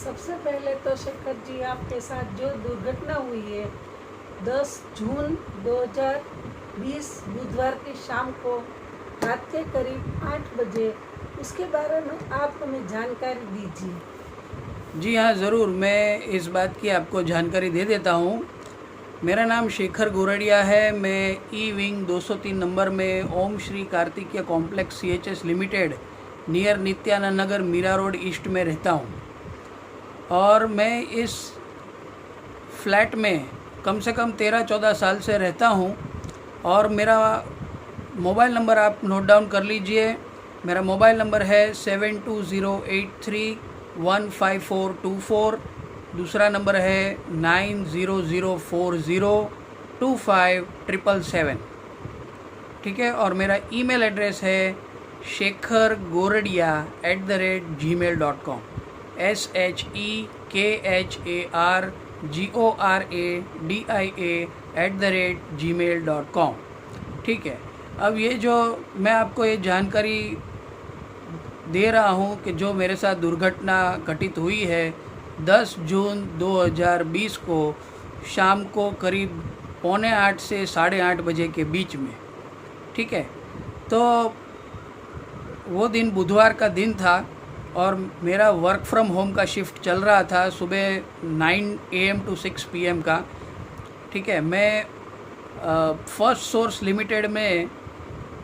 सबसे पहले तो शेखर जी आपके साथ जो दुर्घटना हुई है 10 जून 2020 बुधवार की शाम को रात के करीब 8 बजे उसके बारे में आप हमें जानकारी दीजिए। जी हाँ, ज़रूर। मैं इस बात की आपको जानकारी दे देता हूँ। मेरा नाम शेखर गोरडिया है। मैं ई विंग 203 नंबर में Om Shri Kartikeya complex CHS limited near Nityanand Nagar Mira road east में रहता हूँ और मैं इस फ्लैट में कम से कम 13-14 साल से रहता हूँ। और मेरा मोबाइल नंबर आप नोट डाउन कर लीजिए। मेरा मोबाइल नंबर है 7208315424। दूसरा नंबर है 9004025777। ठीक है। और मेरा ईमेल एड्रेस है shekhargoradia@gmail.com shekhargoradia@gmail.com। ठीक है। अब ये जो मैं आपको ये जानकारी दे रहा हूँ कि जो मेरे साथ दुर्घटना घटित हुई है 10 जून 2020 को शाम को करीब 7:45 से 8:30 बजे के बीच में। ठीक है। तो वो दिन बुधवार का दिन था और मेरा वर्क फ्रॉम होम का शिफ्ट चल रहा था सुबह 9 AM to 6 PM का। ठीक है। मैं फर्स्ट सोर्स लिमिटेड में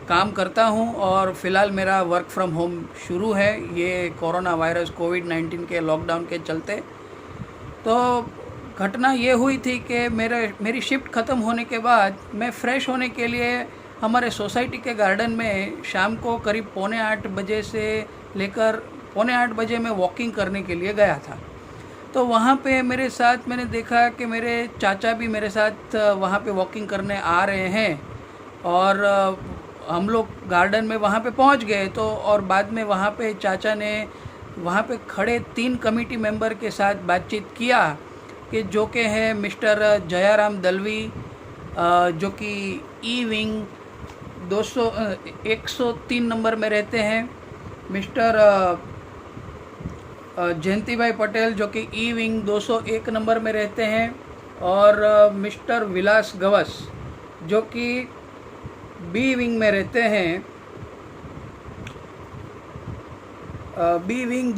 काम करता हूं और फ़िलहाल मेरा वर्क फ्रॉम होम शुरू है ये कोरोना वायरस कोविड-19 के लॉकडाउन के चलते। तो घटना ये हुई थी कि मेरी शिफ्ट ख़त्म होने के बाद मैं फ़्रेश होने के लिए हमारे सोसाइटी के गार्डन में शाम को करीब 7:45 बजे से लेकर 7:45 बजे मैं वॉकिंग करने के लिए गया था। तो वहाँ पे मेरे साथ मैंने देखा कि मेरे चाचा भी मेरे साथ वहाँ पे वॉकिंग करने आ रहे हैं और हम लोग गार्डन में वहाँ पे पहुँच गए। तो और बाद में वहाँ पे चाचा ने वहाँ पे खड़े 3 कमेटी मेंबर के साथ बातचीत किया कि जो के हैं मिस्टर जयाराम दलवी जो कि ई विंग 103 नंबर में रहते हैं, मिस्टर जयंती भाई पटेल जो कि ई विंग 201 नंबर में रहते हैं और मिस्टर विलास गवस जो कि बी विंग में रहते हैं, बी विंग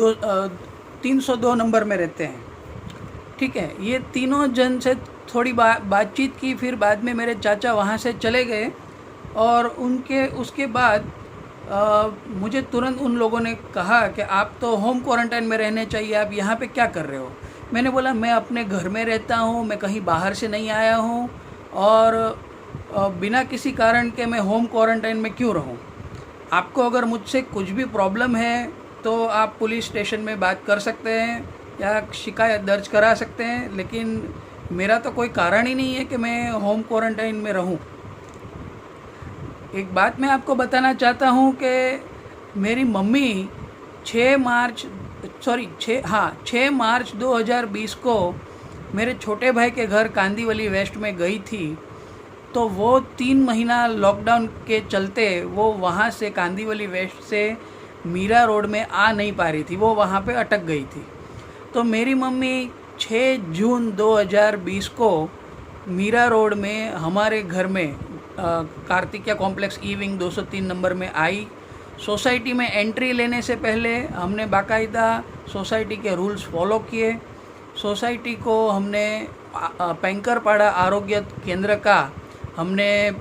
302 नंबर में रहते हैं। ठीक है। ये तीनों जन से थोड़ी बातचीत की। फिर बाद में मेरे चाचा वहाँ से चले गए और उसके बाद मुझे तुरंत उन लोगों ने कहा कि आप तो होम क्वारंटाइन में रहने चाहिए, आप यहाँ पे क्या कर रहे हो। मैंने बोला मैं अपने घर में रहता हूँ, मैं कहीं बाहर से नहीं आया हूँ और बिना किसी कारण के मैं होम क्वारंटाइन में क्यों रहूँ। आपको अगर मुझसे कुछ भी प्रॉब्लम है तो आप पुलिस स्टेशन में बात कर सकते हैं या शिकायत दर्ज करा सकते हैं, लेकिन मेरा तो कोई कारण ही नहीं है कि मैं होम क्वारंटाइन में रहूँ। एक बात मैं आपको बताना चाहता हूँ कि मेरी मम्मी 6 मार्च 2020 को मेरे छोटे भाई के घर कांदीवली वेस्ट में गई थी। तो वो 3 महीना लॉकडाउन के चलते वो वहाँ से कांदीवली वेस्ट से मीरा रोड में आ नहीं पा रही थी, वो वहाँ पे अटक गई थी। तो मेरी मम्मी 6 जून 2020 को मीरा रोड में हमारे घर में कार्तिकेय कॉम्प्लेक्स ई विंग 203 नंबर में आई। सोसाइटी में एंट्री लेने से पहले हमने बाकायदा सोसाइटी के रूल्स फॉलो किए। सोसाइटी को हमने पेंकरपाड़ा आरोग्य केंद्र का हमने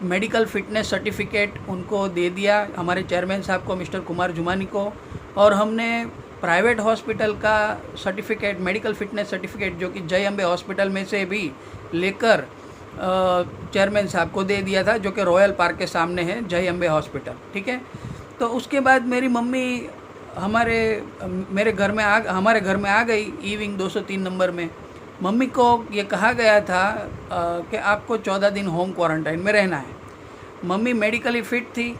मेडिकल फिटनेस सर्टिफिकेट उनको दे दिया, हमारे चेयरमैन साहब को मिस्टर कुमार जुमानी को। और हमने प्राइवेट हॉस्पिटल का सर्टिफिकेट मेडिकल फिटनेस सर्टिफिकेट जो कि जय अम्बे हॉस्पिटल में से भी लेकर चेयरमैन साहब को दे दिया था, जो कि रॉयल पार्क के सामने है जय अम्बे हॉस्पिटल। ठीक है। तो उसके बाद मेरी मम्मी हमारे घर में आ गई ई विंग 203 नंबर में। मम्मी को ये कहा गया था कि आपको 14 दिन होम क्वारंटाइन में रहना है। मम्मी मेडिकली फिट थी,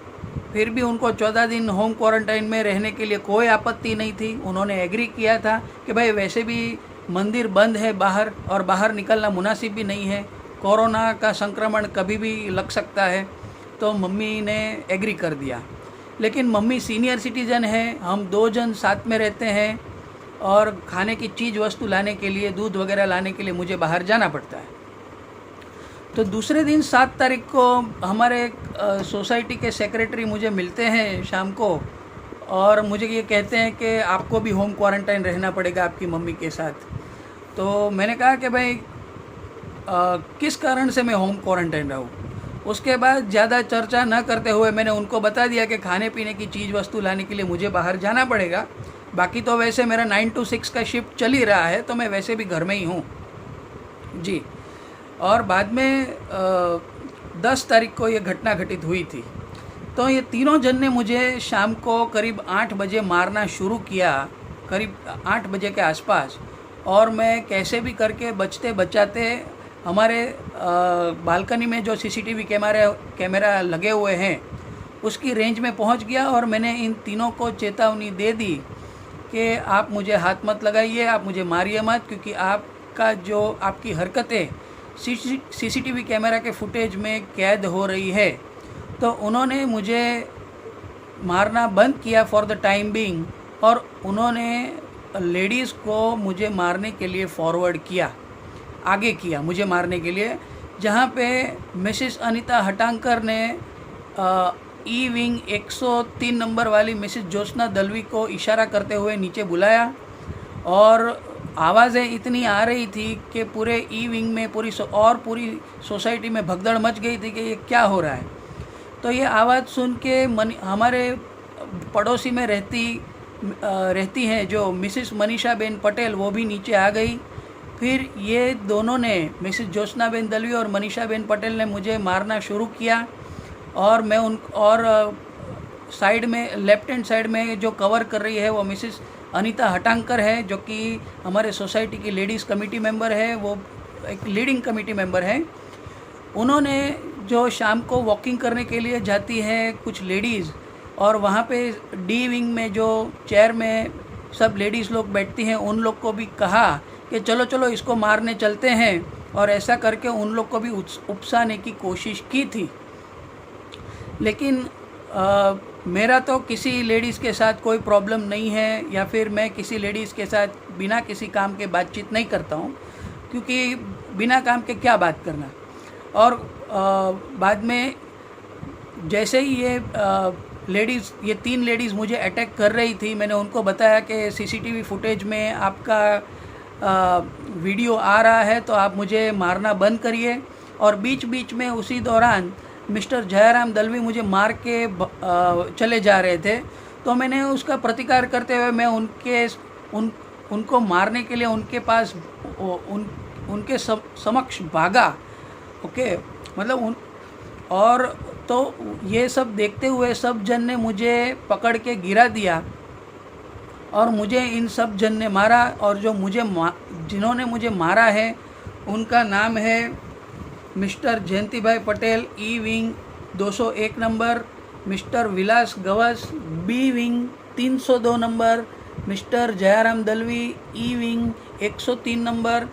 फिर भी उनको 14 दिन होम क्वारंटाइन में रहने के लिए कोई आपत्ति नहीं थी। उन्होंने एग्री किया था कि भाई वैसे भी मंदिर बंद है बाहर और बाहर निकलना मुनासिब भी नहीं है, कोरोना का संक्रमण कभी भी लग सकता है। तो मम्मी ने एग्री कर दिया। लेकिन मम्मी सीनियर सिटीज़न है, हम 2 जन साथ में रहते हैं और खाने की चीज़ वस्तु लाने के लिए, दूध वगैरह लाने के लिए मुझे बाहर जाना पड़ता है। तो दूसरे दिन 7 तारीख को हमारे सोसाइटी के सेक्रेटरी मुझे मिलते हैं शाम को, और मुझे ये कहते हैं कि आपको भी होम क्वारंटाइन रहना पड़ेगा आपकी मम्मी के साथ। तो मैंने कहा कि भाई किस कारण से मैं होम क्वारंटाइन रहूँ। उसके बाद ज़्यादा चर्चा न करते हुए मैंने उनको बता दिया कि खाने पीने की चीज़ वस्तु लाने के लिए मुझे बाहर जाना पड़ेगा, बाकी तो वैसे मेरा 9 to 6 का शिफ्ट चल ही रहा है, तो मैं वैसे भी घर में ही हूँ जी। और बाद में 10 तारीख को ये घटना घटित हुई थी। तो ये तीनों जन ने मुझे शाम को करीब 8 बजे मारना शुरू किया, करीब 8 बजे के आसपास, और मैं कैसे भी करके बचते बचाते हमारे बालकनी में जो सीसीटीवी कैमरा लगे हुए हैं उसकी रेंज में पहुंच गया, और मैंने इन तीनों को चेतावनी दे दी कि आप मुझे हाथ मत लगाइए, आप मुझे मारिए मत, क्योंकि आपकी हरकतें सीसीटीवी कैमरा के फुटेज में कैद हो रही है। तो उन्होंने मुझे मारना बंद किया फॉर द टाइम बीइंग, और उन्होंने लेडीज़ को मुझे मारने के लिए फॉरवर्ड किया, आगे किया मुझे मारने के लिए, जहाँ पे मिसिस अनीता हटांकर ने ई विंग 103 नंबर वाली मिसिस ज्योत्सना दलवी को इशारा करते हुए नीचे बुलाया, और आवाज़ें इतनी आ रही थी कि पूरे ई विंग में पूरी सोसाइटी में भगदड़ मच गई थी कि ये क्या हो रहा है। तो ये आवाज़ सुन के हमारे पड़ोसी में रहती हैं जो मिसिस मनीषा बेन पटेल, वो भी नीचे आ गई। फिर ये दोनों ने, मिसिस ज्योत्सना बेन दलवी और मनीषा बेन पटेल ने मुझे मारना शुरू किया, और मैं साइड में, लेफ्ट हैंड साइड में जो कवर कर रही है वो मिसिस अनीता हटांकर है, जो कि हमारे सोसाइटी की लेडीज़ कमेटी मेंबर है, वो एक लीडिंग कमेटी मेंबर है। उन्होंने जो शाम को वॉकिंग करने के लिए जाती है कुछ लेडीज़, और वहाँ पे डी विंग में जो चेयर में सब लेडीज़ लोग बैठती हैं, उन लोग को भी कहा कि चलो चलो इसको मारने चलते हैं, और ऐसा करके उन लोग को भी उकसाने की कोशिश की थी। लेकिन मेरा तो किसी लेडीज़ के साथ कोई प्रॉब्लम नहीं है, या फिर मैं किसी लेडीज़ के साथ बिना किसी काम के बातचीत नहीं करता हूँ, क्योंकि बिना काम के क्या बात करना। और बाद में जैसे ही ये 3 लेडीज़ मुझे अटैक कर रही थी, मैंने उनको बताया कि सीसीटीवी फुटेज में आपका वीडियो आ रहा है, तो आप मुझे मारना बंद करिए। और बीच बीच में उसी दौरान मिस्टर जयराम दलवी मुझे मार के चले जा रहे थे, तो मैंने उसका प्रतिकार करते हुए मैं उनको मारने के लिए उनके पास उनके समक्ष भागा। ओके, मतलब और तो ये सब देखते हुए सब जन ने मुझे पकड़ के गिरा दिया, और मुझे इन सब जन ने मारा। और जिन्होंने मुझे मारा है उनका नाम है Mr Jayanti bhai Patel, E wing 201 number, Mr Vilas Gawas, B wing 302 number, Mr Jayram Dalvi, E wing 103 number,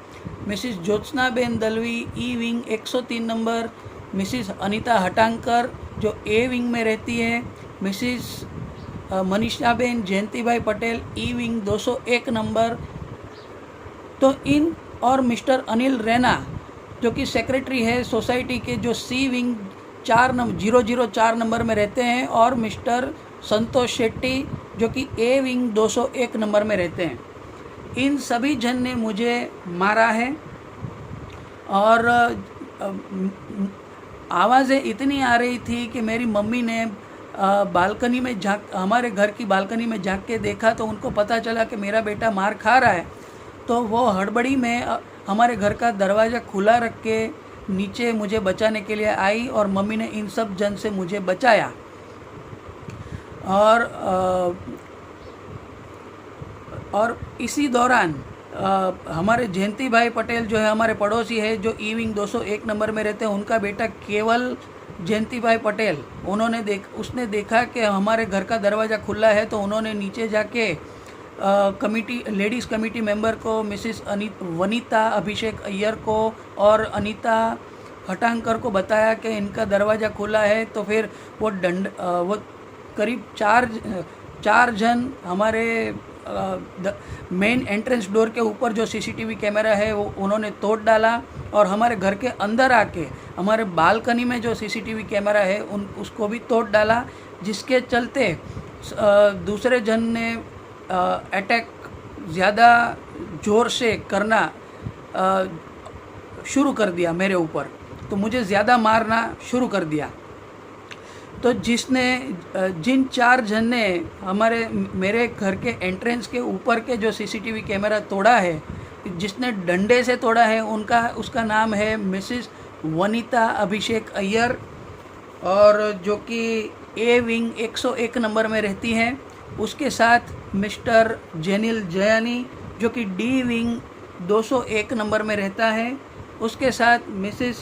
Mrs Jyotsna ben Dalvi, E wing 103 number, Mrs Anita Hatankar जो ए विंग में रहती है, मिसिस मनीषा बेन जयंती bhai Patel, E wing 201 number. तो इन और मिस्टर अनिल रैना जो कि सेक्रेटरी है सोसाइटी के, जो सी विंग 004 नंबर में रहते हैं, और मिस्टर संतोष शेट्टी जो कि ए विंग 201 नंबर में रहते हैं। इन सभी जन ने मुझे मारा है, और आवाज़ें इतनी आ रही थी कि मेरी मम्मी ने बालकनी में हमारे घर की बालकनी में झांक के देखा, तो उनको पता चला कि मेरा बेटा मार खा रहा है। तो वो हड़बड़ी में हमारे घर का दरवाज़ा खुला रख के नीचे मुझे बचाने के लिए आई, और मम्मी ने इन सब जन से मुझे बचाया। और इसी दौरान हमारे जयंती भाई पटेल जो है हमारे पड़ोसी है, जो ई विंग 201 नंबर में रहते हैं, उनका बेटा केवल जयंती भाई पटेल, उसने देखा कि हमारे घर का दरवाज़ा खुला है, तो उन्होंने नीचे जाके लेडीज़ कमेटी मेंबर को, मिसिस वनीता अभिषेक अय्यर को और अनीता हटांकर को बताया कि इनका दरवाज़ा खुला है। तो फिर वो करीब चार जन हमारे मेन एंट्रेंस डोर के ऊपर जो सीसीटीवी कैमरा है वो उन्होंने तोड़ डाला, और हमारे घर के अंदर आके हमारे बालकनी में जो सीसीटीवी कैमरा है उसको भी तोड़ डाला, जिसके चलते दूसरे जन ने अटैक ज़्यादा ज़ोर से करना शुरू कर दिया मेरे ऊपर, तो मुझे ज़्यादा मारना शुरू कर दिया। तो जिन 4 जन ने मेरे घर के एंट्रेंस के ऊपर के जो सीसीटीवी कैमरा तोड़ा है, जिसने डंडे से तोड़ा है, उसका नाम है मिसिस वनीता अभिषेक अय्यर, और जो कि ए विंग 101 नंबर में रहती हैं। उसके साथ मिस्टर जेनिल जयानी जो कि डी विंग 201 नंबर में रहता है। उसके साथ मिसिस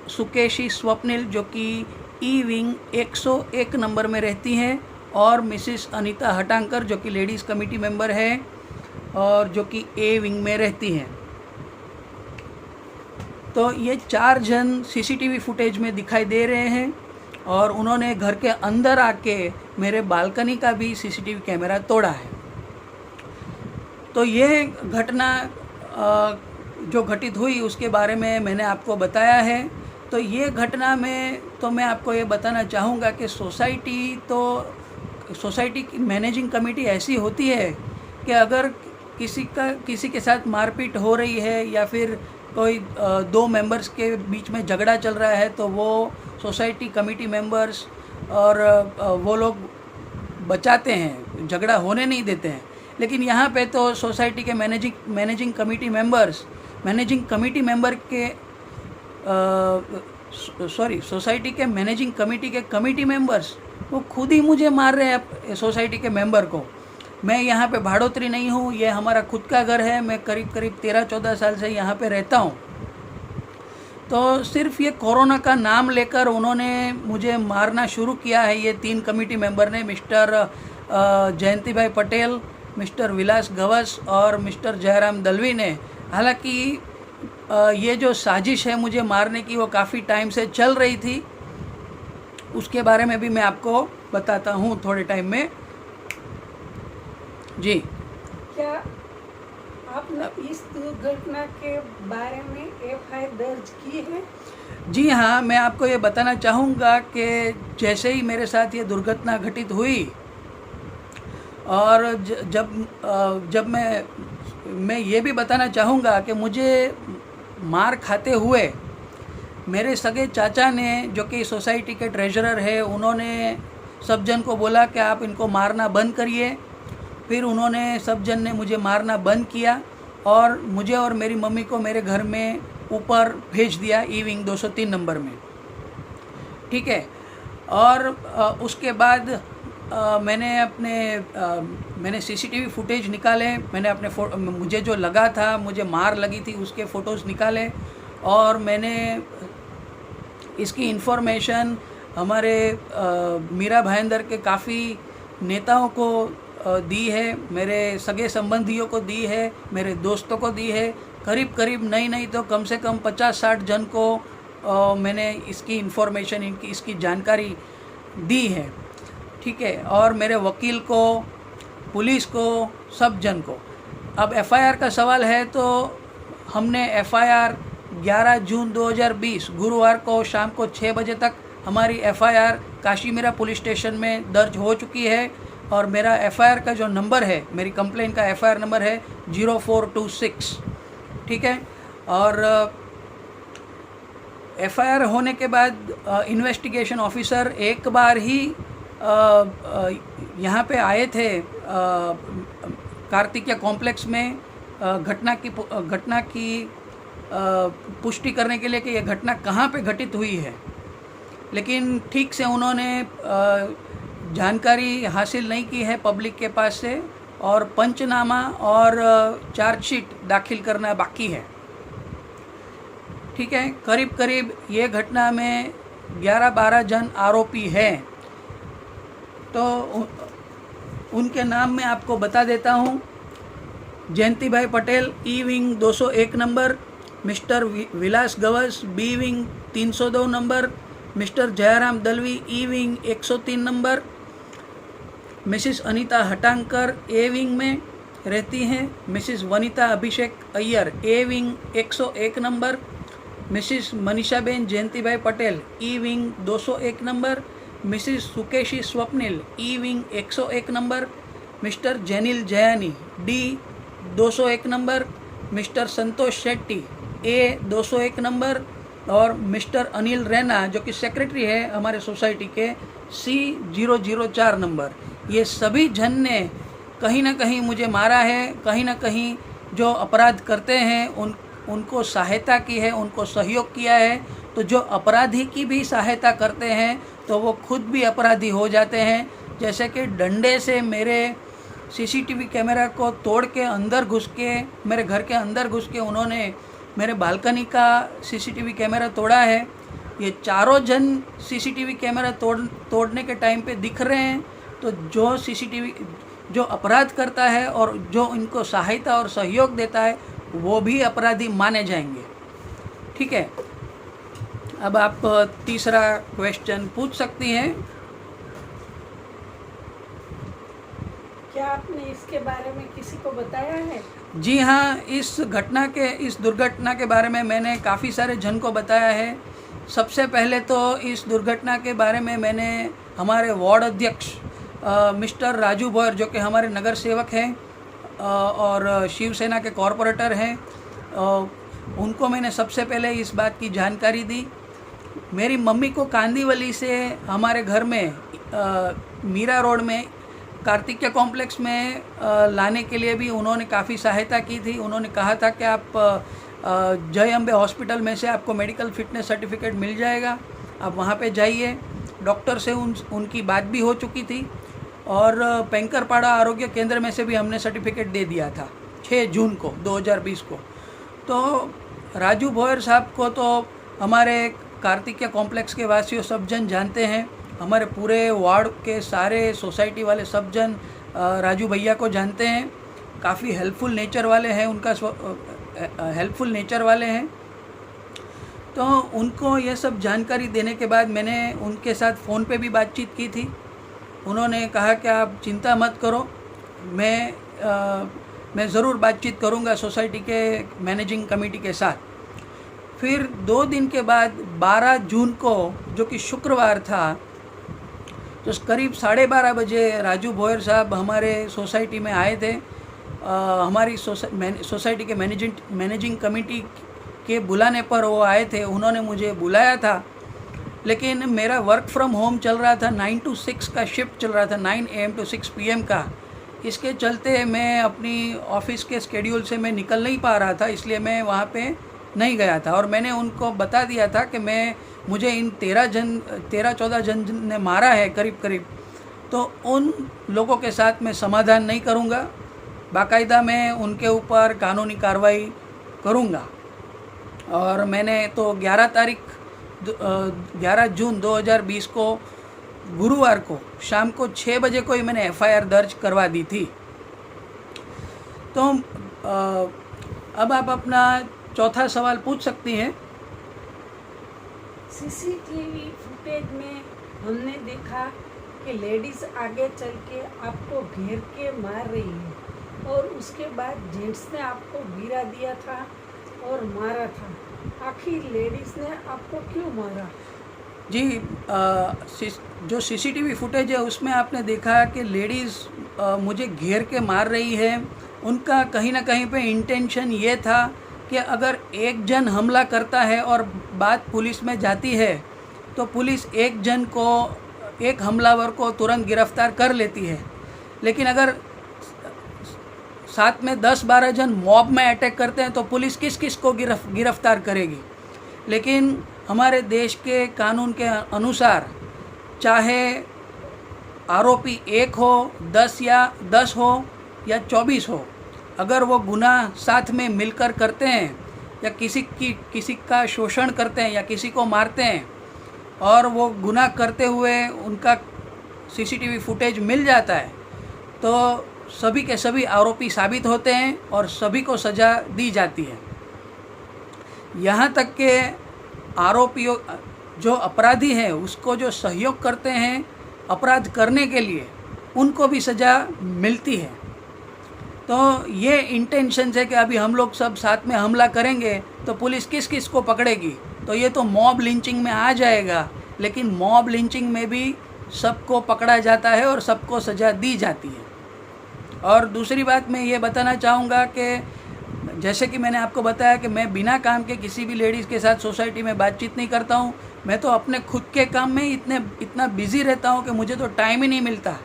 सुकेशी स्वप्निल जो कि ई विंग 101 नंबर में रहती हैं, और मिसिस अनीता हटांकर जो कि लेडीज़ कमेटी मेंबर है और जो कि ए विंग में रहती हैं। तो ये 4 जन सीसीटीवी फुटेज में दिखाई दे रहे हैं, और उन्होंने घर के अंदर आके मेरे बालकनी का भी सीसीटीवी कैमरा तोड़ा है। तो ये घटना जो घटित हुई उसके बारे में मैंने आपको बताया है। तो ये घटना में तो मैं आपको ये बताना चाहूँगा कि सोसाइटी की मैनेजिंग कमेटी ऐसी होती है कि अगर किसी के साथ मारपीट हो रही है या फिर कोई 2 मेंबर्स के बीच में झगड़ा चल रहा है, तो वो सोसाइटी कमेटी मेंबर्स और वो लोग बचाते हैं, झगड़ा होने नहीं देते हैं। लेकिन यहाँ पे तो सोसाइटी के मैनेजिंग कमेटी मेंबर के सोसाइटी के मैनेजिंग कमेटी के कमेटी मेंबर्स वो खुद ही मुझे मार रहे हैं, सोसाइटी के मेंबर को। मैं यहाँ पे भाड़ोतरी नहीं हूँ, ये हमारा खुद का घर है। मैं करीब 13-14 साल से यहाँ पे रहता हूँ। तो सिर्फ ये कोरोना का नाम लेकर उन्होंने मुझे मारना शुरू किया है। ये 3 कमेटी मेंबर ने, मिस्टर जयंती भाई पटेल, मिस्टर विलास गवस और मिस्टर जयराम दलवी ने। हालांकि ये जो साजिश है मुझे मारने की वो काफ़ी टाइम से चल रही थी, उसके बारे में भी मैं आपको बताता हूँ थोड़े टाइम में। जी, क्या आपने इस दुर्घटना के बारे में एफआईआर दर्ज की है? जी हाँ, मैं आपको ये बताना चाहूँगा कि जैसे ही मेरे साथ ये दुर्घटना घटित हुई, और जब मैं ये भी बताना चाहूँगा कि मुझे मार खाते हुए मेरे सगे चाचा ने, जो कि सोसाइटी के ट्रेजरर है, उन्होंने सब जन को बोला कि आप इनको मारना बंद करिए। फिर उन्होंने सब जन ने मुझे मारना बंद किया और मुझे और मेरी मम्मी को मेरे घर में ऊपर भेज दिया ई विंग 203 नंबर में। ठीक है। और उसके बाद मैंने सीसीटीवी फुटेज निकाले, मैंने मुझे जो लगा था, मुझे मार लगी थी, उसके फ़ोटोज़ निकाले, और मैंने इसकी इन्फॉर्मेशन हमारे मीरा भाईंदर के काफ़ी नेताओं को दी है, मेरे सगे संबंधियों को दी है, मेरे दोस्तों को दी है। करीब नहीं तो कम से कम 50-60 जन को मैंने इसकी इन्फॉर्मेशन, इसकी जानकारी दी है। ठीक है। और मेरे वकील को, पुलिस को, सब जन को। अब एफआईआर का सवाल है, तो हमने एफआईआर 11 जून 2020 गुरुवार को शाम को 6 बजे तक हमारी एफआईआर काशीमीरा पुलिस स्टेशन में दर्ज हो चुकी है। और मेरा एफआईआर का जो नंबर है, मेरी कंप्लेंट का एफआईआर नंबर है 0426। ठीक है। और एफआईआर होने के बाद इन्वेस्टिगेशन ऑफिसर एक बार ही यहाँ पे आए थे कार्तिकीय कॉम्प्लेक्स में घटना की पुष्टि करने के लिए कि यह घटना कहाँ पे घटित हुई है। लेकिन ठीक से उन्होंने जानकारी हासिल नहीं की है पब्लिक के पास से, और पंचनामा और चार्जशीट दाखिल करना बाकी है। ठीक है। करीब ये घटना में 11-12 जन आरोपी हैं। तो उनके नाम मैं आपको बता देता हूँ। Jayanti bhai Patel E wing 201 number, Mr Vilas Gawas B wing 302 number, Mr Jayram Dalvi E wing 103 number, Mrs Anita Hatankar A wing में रहती हैं। Mrs Vanita Abhishek Iyer A wing 101 number. Mrs Manishaben Jayantibhai Patel E wing 201 number. Mrs Sukeshi Swapnil E wing 101 number. Mr Jenil Jayani D 201 number. Mr Santosh Shetty A 201 number और Mr Anil Raina जो कि secretary है हमारे society के सी 004 number. ये सभी जन ने कहीं ना कहीं मुझे मारा है, कहीं ना कहीं जो अपराध करते हैं उनको सहायता की है, उनको सहयोग किया है। तो जो अपराधी की भी सहायता करते हैं तो वो खुद भी अपराधी हो जाते हैं। जैसे कि डंडे से मेरे सीसीटीवी कैमरा को तोड़ के अंदर घुस के, मेरे घर के अंदर घुस के उन्होंने मेरे बालकनी का सीसीटीवी कैमरा तोड़ा है। ये चारों जन सीसीटीवी कैमरा तोड़ने के टाइम पे दिख रहे हैं। तो जो अपराध करता है और जो इनको सहायता और सहयोग देता है वो भी अपराधी माने जाएंगे। ठीक है, अब आप तीसरा क्वेश्चन पूछ सकती हैं। क्या आपने इसके बारे में किसी को बताया है? जी हाँ, इस दुर्घटना के बारे में मैंने काफ़ी सारे जन को बताया है। सबसे पहले तो इस दुर्घटना के बारे में मैंने हमारे वार्ड अध्यक्ष मिस्टर राजू भोयर जो कि हमारे नगर सेवक हैं और शिवसेना के कॉरपोरेटर हैं, उनको मैंने सबसे पहले इस बात की जानकारी दी। मेरी मम्मी को कांदीवली से हमारे घर में मीरा रोड में कार्तिकेय कॉम्प्लेक्स में लाने के लिए भी उन्होंने काफ़ी सहायता की थी। उन्होंने कहा था कि आप जय अम्बे हॉस्पिटल में से आपको मेडिकल फिटनेस सर्टिफिकेट मिल जाएगा, आप वहाँ पे जाइए। डॉक्टर से उनकी बात भी हो चुकी थी और पेंकरपाड़ा आरोग्य केंद्र में से भी हमने सर्टिफिकेट दे दिया था 6 जून को 2020 को। तो राजू भोयर साहब को तो हमारे कार्तिकेय कॉम्प्लेक्स के वासियों सब जन जानते हैं। हमारे पूरे वार्ड के सारे सोसाइटी वाले सब जन राजू भैया को जानते हैं। काफ़ी हेल्पफुल नेचर वाले हैं, हेल्पफुल नेचर वाले हैं। तो उनको ये सब जानकारी देने के बाद मैंने उनके साथ फ़ोन पे भी बातचीत की थी। उन्होंने कहा कि आप चिंता मत करो, मैं ज़रूर बातचीत करूँगा सोसाइटी के मैनेजिंग कमेटी के साथ। फिर 2 दिन के बाद 12 जून को जो कि शुक्रवार था, तो करीब 12:30 बजे राजू भोयर साहब हमारे सोसाइटी में आए थे। हमारी सोसाइटी के मैनेजिंग कमेटी के बुलाने पर वो आए थे। उन्होंने मुझे बुलाया था, लेकिन मेरा वर्क फ्रॉम होम चल रहा था, 9 to 6 का शिफ्ट चल रहा था, 9 AM to 6 PM का। इसके चलते मैं अपनी ऑफिस के स्केड्यूल से मैं निकल नहीं पा रहा था, इसलिए मैं वहाँ पे नहीं गया था। और मैंने उनको बता दिया था कि मुझे इन 13-14 जन ने मारा है करीब, तो उन लोगों के साथ मैं समाधान नहीं करूँगा, बाकायदा मैं उनके ऊपर कानूनी कार्रवाई करूँगा। और मैंने तो 11 जून 2020 को गुरुवार को शाम को 6 बजे को ही मैंने FIR दर्ज करवा दी थी। तो अब आप अपना चौथा सवाल पूछ सकती हैं। सीसीटीवी फुटेज में हमने देखा कि लेडीज़ आगे चल के आपको घेर के मार रही है और उसके बाद जेंट्स ने आपको गिरा दिया था और मारा था। आखिर लेडीज़ ने आपको क्यों मारा? जी, जो CCTV फुटेज है उसमें आपने देखा कि लेडीज़ मुझे घेर के मार रही है। उनका कहीं ना कहीं पे इंटेंशन ये था कि अगर एक जन हमला करता है और बात पुलिस में जाती है तो पुलिस एक हमलावर को तुरंत गिरफ्तार कर लेती है। लेकिन अगर साथ में 10-12 जन मॉब में अटैक करते हैं तो पुलिस किस किस को गिरफ्तार करेगी। लेकिन हमारे देश के कानून के अनुसार चाहे आरोपी 1 हो, 10 हो या 24 हो, अगर वो गुनाह साथ में मिलकर करते हैं या किसी का शोषण करते हैं या किसी को मारते हैं और वो गुनाह करते हुए उनका CCTV फुटेज मिल जाता है तो सभी के सभी आरोपी साबित होते हैं और सभी को सज़ा दी जाती है। यहाँ तक के आरोपियों जो अपराधी हैं उसको जो सहयोग करते हैं अपराध करने के लिए, उनको भी सज़ा मिलती है। तो ये इंटेंशन है कि अभी हम लोग सब साथ में हमला करेंगे तो पुलिस किस किस को पकड़ेगी, तो ये तो मॉब लिंचिंग में आ जाएगा। लेकिन मॉब लिंचिंग में भी सबको पकड़ा जाता है और सबको सज़ा दी जाती है। और दूसरी बात मैं ये बताना चाहूँगा कि जैसे कि मैंने आपको बताया कि मैं बिना काम के किसी भी लेडीज़ के साथ सोसाइटी में बातचीत नहीं करता हूँ। मैं तो अपने खुद के काम में इतना बिज़ी रहता हूँ कि मुझे तो टाइम ही नहीं मिलता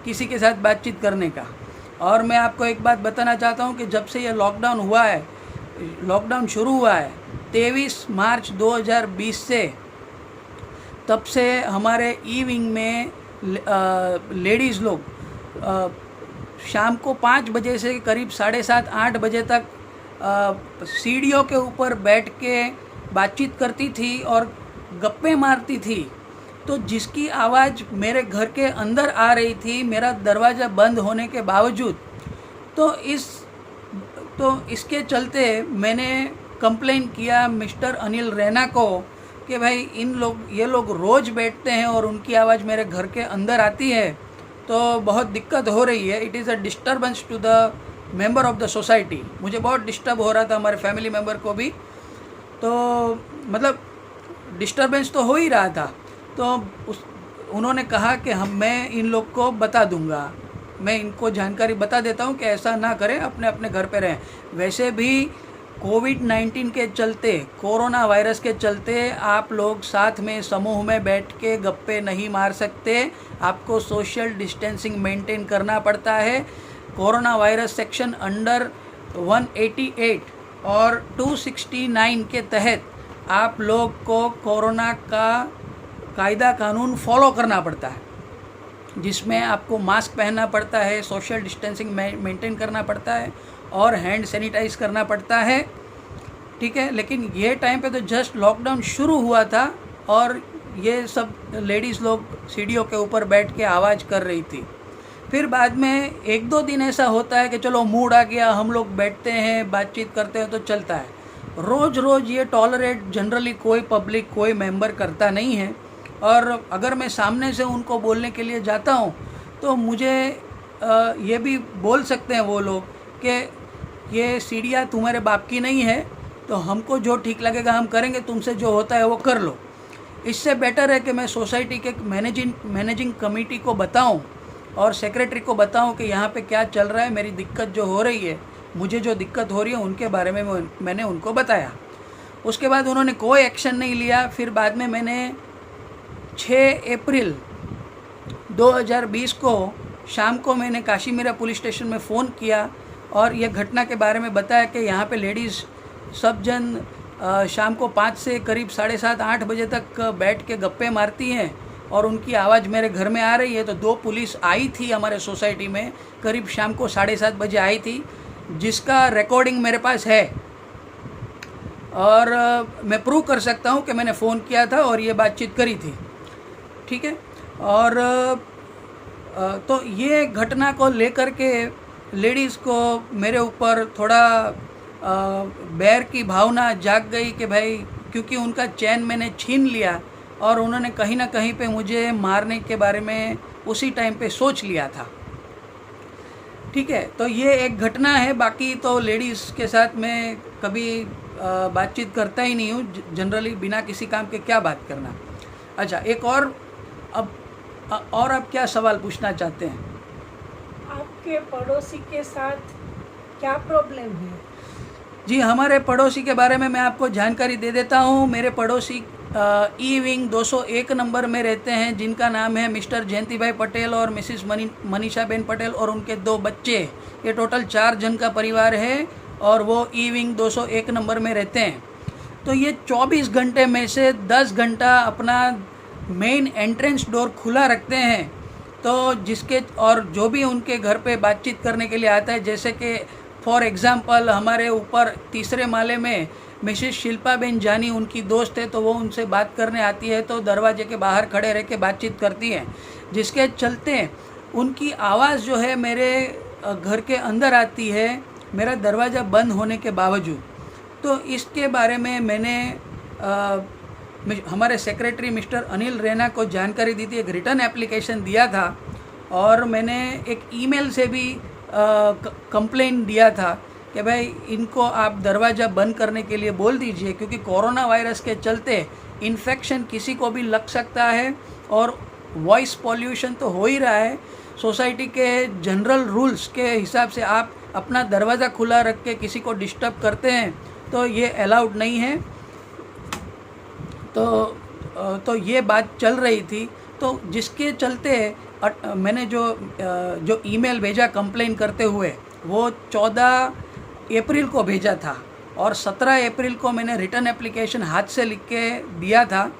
किसी के साथ बातचीत करने का। और मैं आपको एक बात बताना चाहता हूँ कि जब से ये लॉकडाउन शुरू हुआ है 23 मार्च 2020 से, तब से हमारे ई विंग में लेडीज़ लोग शाम को 5 बजे से करीब 7:30-8 बजे तक सीढ़ियों के ऊपर बैठ के बातचीत करती थी और गप्पे मारती थी। तो जिसकी आवाज़ मेरे घर के अंदर आ रही थी मेरा दरवाज़ा बंद होने के बावजूद, तो इसके चलते मैंने कंप्लेन किया मिस्टर अनिल रैना को कि भाई ये लोग रोज़ बैठते हैं और उनकी आवाज़ मेरे घर के अंदर आती है, तो बहुत दिक्कत हो रही है। It is a disturbance to the member of the society. मुझे बहुत डिस्टर्ब हो रहा था, हमारे फैमिली मेम्बर को भी, तो मतलब डिस्टर्बेंस तो हो ही रहा था। तो उन्होंने कहा कि मैं इन लोग को बता दूंगा, मैं इनको जानकारी बता देता हूं कि ऐसा ना करें, अपने अपने घर पे रहें। वैसे भी कोविड-19 के चलते, कोरोना वायरस के चलते आप लोग साथ में समूह में बैठ के गप्पे नहीं मार सकते, आपको सोशल डिस्टेंसिंग मेंटेन करना पड़ता है। कोरोना वायरस सेक्शन अंडर 188 और 269 के तहत आप लोग को कोरोना का कायदा कानून फॉलो करना पड़ता है, जिसमें आपको मास्क पहनना पड़ता है, सोशल डिस्टेंसिंग मेंटेन करना पड़ता है और हैंड सैनिटाइज करना पड़ता है, ठीक है। लेकिन ये टाइम पे तो जस्ट लॉकडाउन शुरू हुआ था और ये सब लेडीज़ लोग सीढ़ियों के ऊपर बैठ के आवाज़ कर रही थी। फिर बाद में 1-2 दिन ऐसा होता है कि चलो मूड आ गया, हम लोग बैठते हैं, बातचीत करते हैं, तो चलता है। रोज़ ये टॉलरेट जनरली कोई पब्लिक, कोई मेंबर करता नहीं है। और अगर मैं सामने से उनको बोलने के लिए जाता हूँ तो मुझे ये भी बोल सकते हैं वो लोग कि ये सीढ़ियाँ तुम्हारे बाप की नहीं है, तो हमको जो ठीक लगेगा हम करेंगे, तुमसे जो होता है वो कर लो। इससे बेटर है कि मैं सोसाइटी के मैनेजिंग कमेटी को बताऊं और सेक्रेटरी को बताऊं कि यहाँ पे क्या चल रहा है, मेरी दिक्कत जो हो रही है, मुझे जो दिक्कत हो रही है उनके बारे में मैंने उनको बताया। उसके बाद उन्होंने कोई एक्शन नहीं लिया। फिर बाद में मैंने 6 अप्रैल 2020 को शाम को मैंने काशीमीरा पुलिस स्टेशन में फ़ोन किया और यह घटना के बारे में बताया कि यहाँ पे लेडीज़ सब जन शाम को 5 से करीब 7:30-8 बजे तक बैठ के गप्पे मारती हैं और उनकी आवाज़ मेरे घर में आ रही है। तो 2 पुलिस आई थी हमारे सोसाइटी में, करीब शाम को 7:30 बजे आई थी, जिसका रिकॉर्डिंग मेरे पास है और मैं प्रूव कर सकता हूँ कि मैंने फ़ोन किया था और ये बातचीत करी थी, ठीक है। और तो ये घटना को लेकर के लेडीज़ को मेरे ऊपर थोड़ा बैर की भावना जाग गई कि भाई, क्योंकि उनका चैन मैंने छीन लिया और उन्होंने कहीं ना कहीं पे मुझे मारने के बारे में उसी टाइम पे सोच लिया था, ठीक है। तो ये एक घटना है। बाकी तो लेडीज़ के साथ मैं कभी बातचीत करता ही नहीं हूँ जनरली, बिना किसी काम के क्या बात करना। अच्छा, एक और आप क्या सवाल पूछना चाहते हैं? आपके पड़ोसी के साथ क्या प्रॉब्लम है? जी, हमारे पड़ोसी के बारे में मैं आपको जानकारी दे देता हूँ। मेरे पड़ोसी ई विंग 201 नंबर में रहते हैं, जिनका नाम है मिस्टर जयंती भाई पटेल और मिसिस मनीषा बेन पटेल और उनके 2 बच्चे। ये टोटल 4 जन का परिवार है और वो ई विंग 201 नंबर में रहते हैं। तो ये 24 घंटे में से 10 घंटा अपना मेन एंट्रेंस डोर खुला रखते हैं। तो और जो भी उनके घर पे बातचीत करने के लिए आता है, जैसे कि फॉर एग्ज़ाम्पल हमारे ऊपर 3रे माले में मिसेस शिल्पा बेन जानी उनकी दोस्त है, तो वो उनसे बात करने आती है, तो दरवाजे के बाहर खड़े रह के बातचीत करती हैं, जिसके चलते उनकी आवाज़ जो है मेरे घर के अंदर आती है, मेरा दरवाज़ा बंद होने के बावजूद। तो इसके बारे में मैंने हमारे सेक्रेटरी मिस्टर अनिल रैना को जानकारी दी थी, एक रिटर्न एप्लीकेशन दिया था और मैंने एक ईमेल से भी कंप्लेन दिया था कि भाई इनको आप दरवाज़ा बंद करने के लिए बोल दीजिए, क्योंकि कोरोना वायरस के चलते इन्फेक्शन किसी को भी लग सकता है और वॉइस पॉल्यूशन तो हो ही रहा है। सोसाइटी के जनरल रूल्स के हिसाब से आप अपना दरवाज़ा खुला रख के किसी को डिस्टर्ब करते हैं तो ये अलाउड नहीं है। तो ये बात चल रही थी, तो जिसके चलते मैंने जो ईमेल भेजा कंप्लेन करते हुए वो 14 अप्रैल को भेजा था और 17 अप्रैल को मैंने रिटर्न एप्लीकेशन हाथ से लिख के दिया था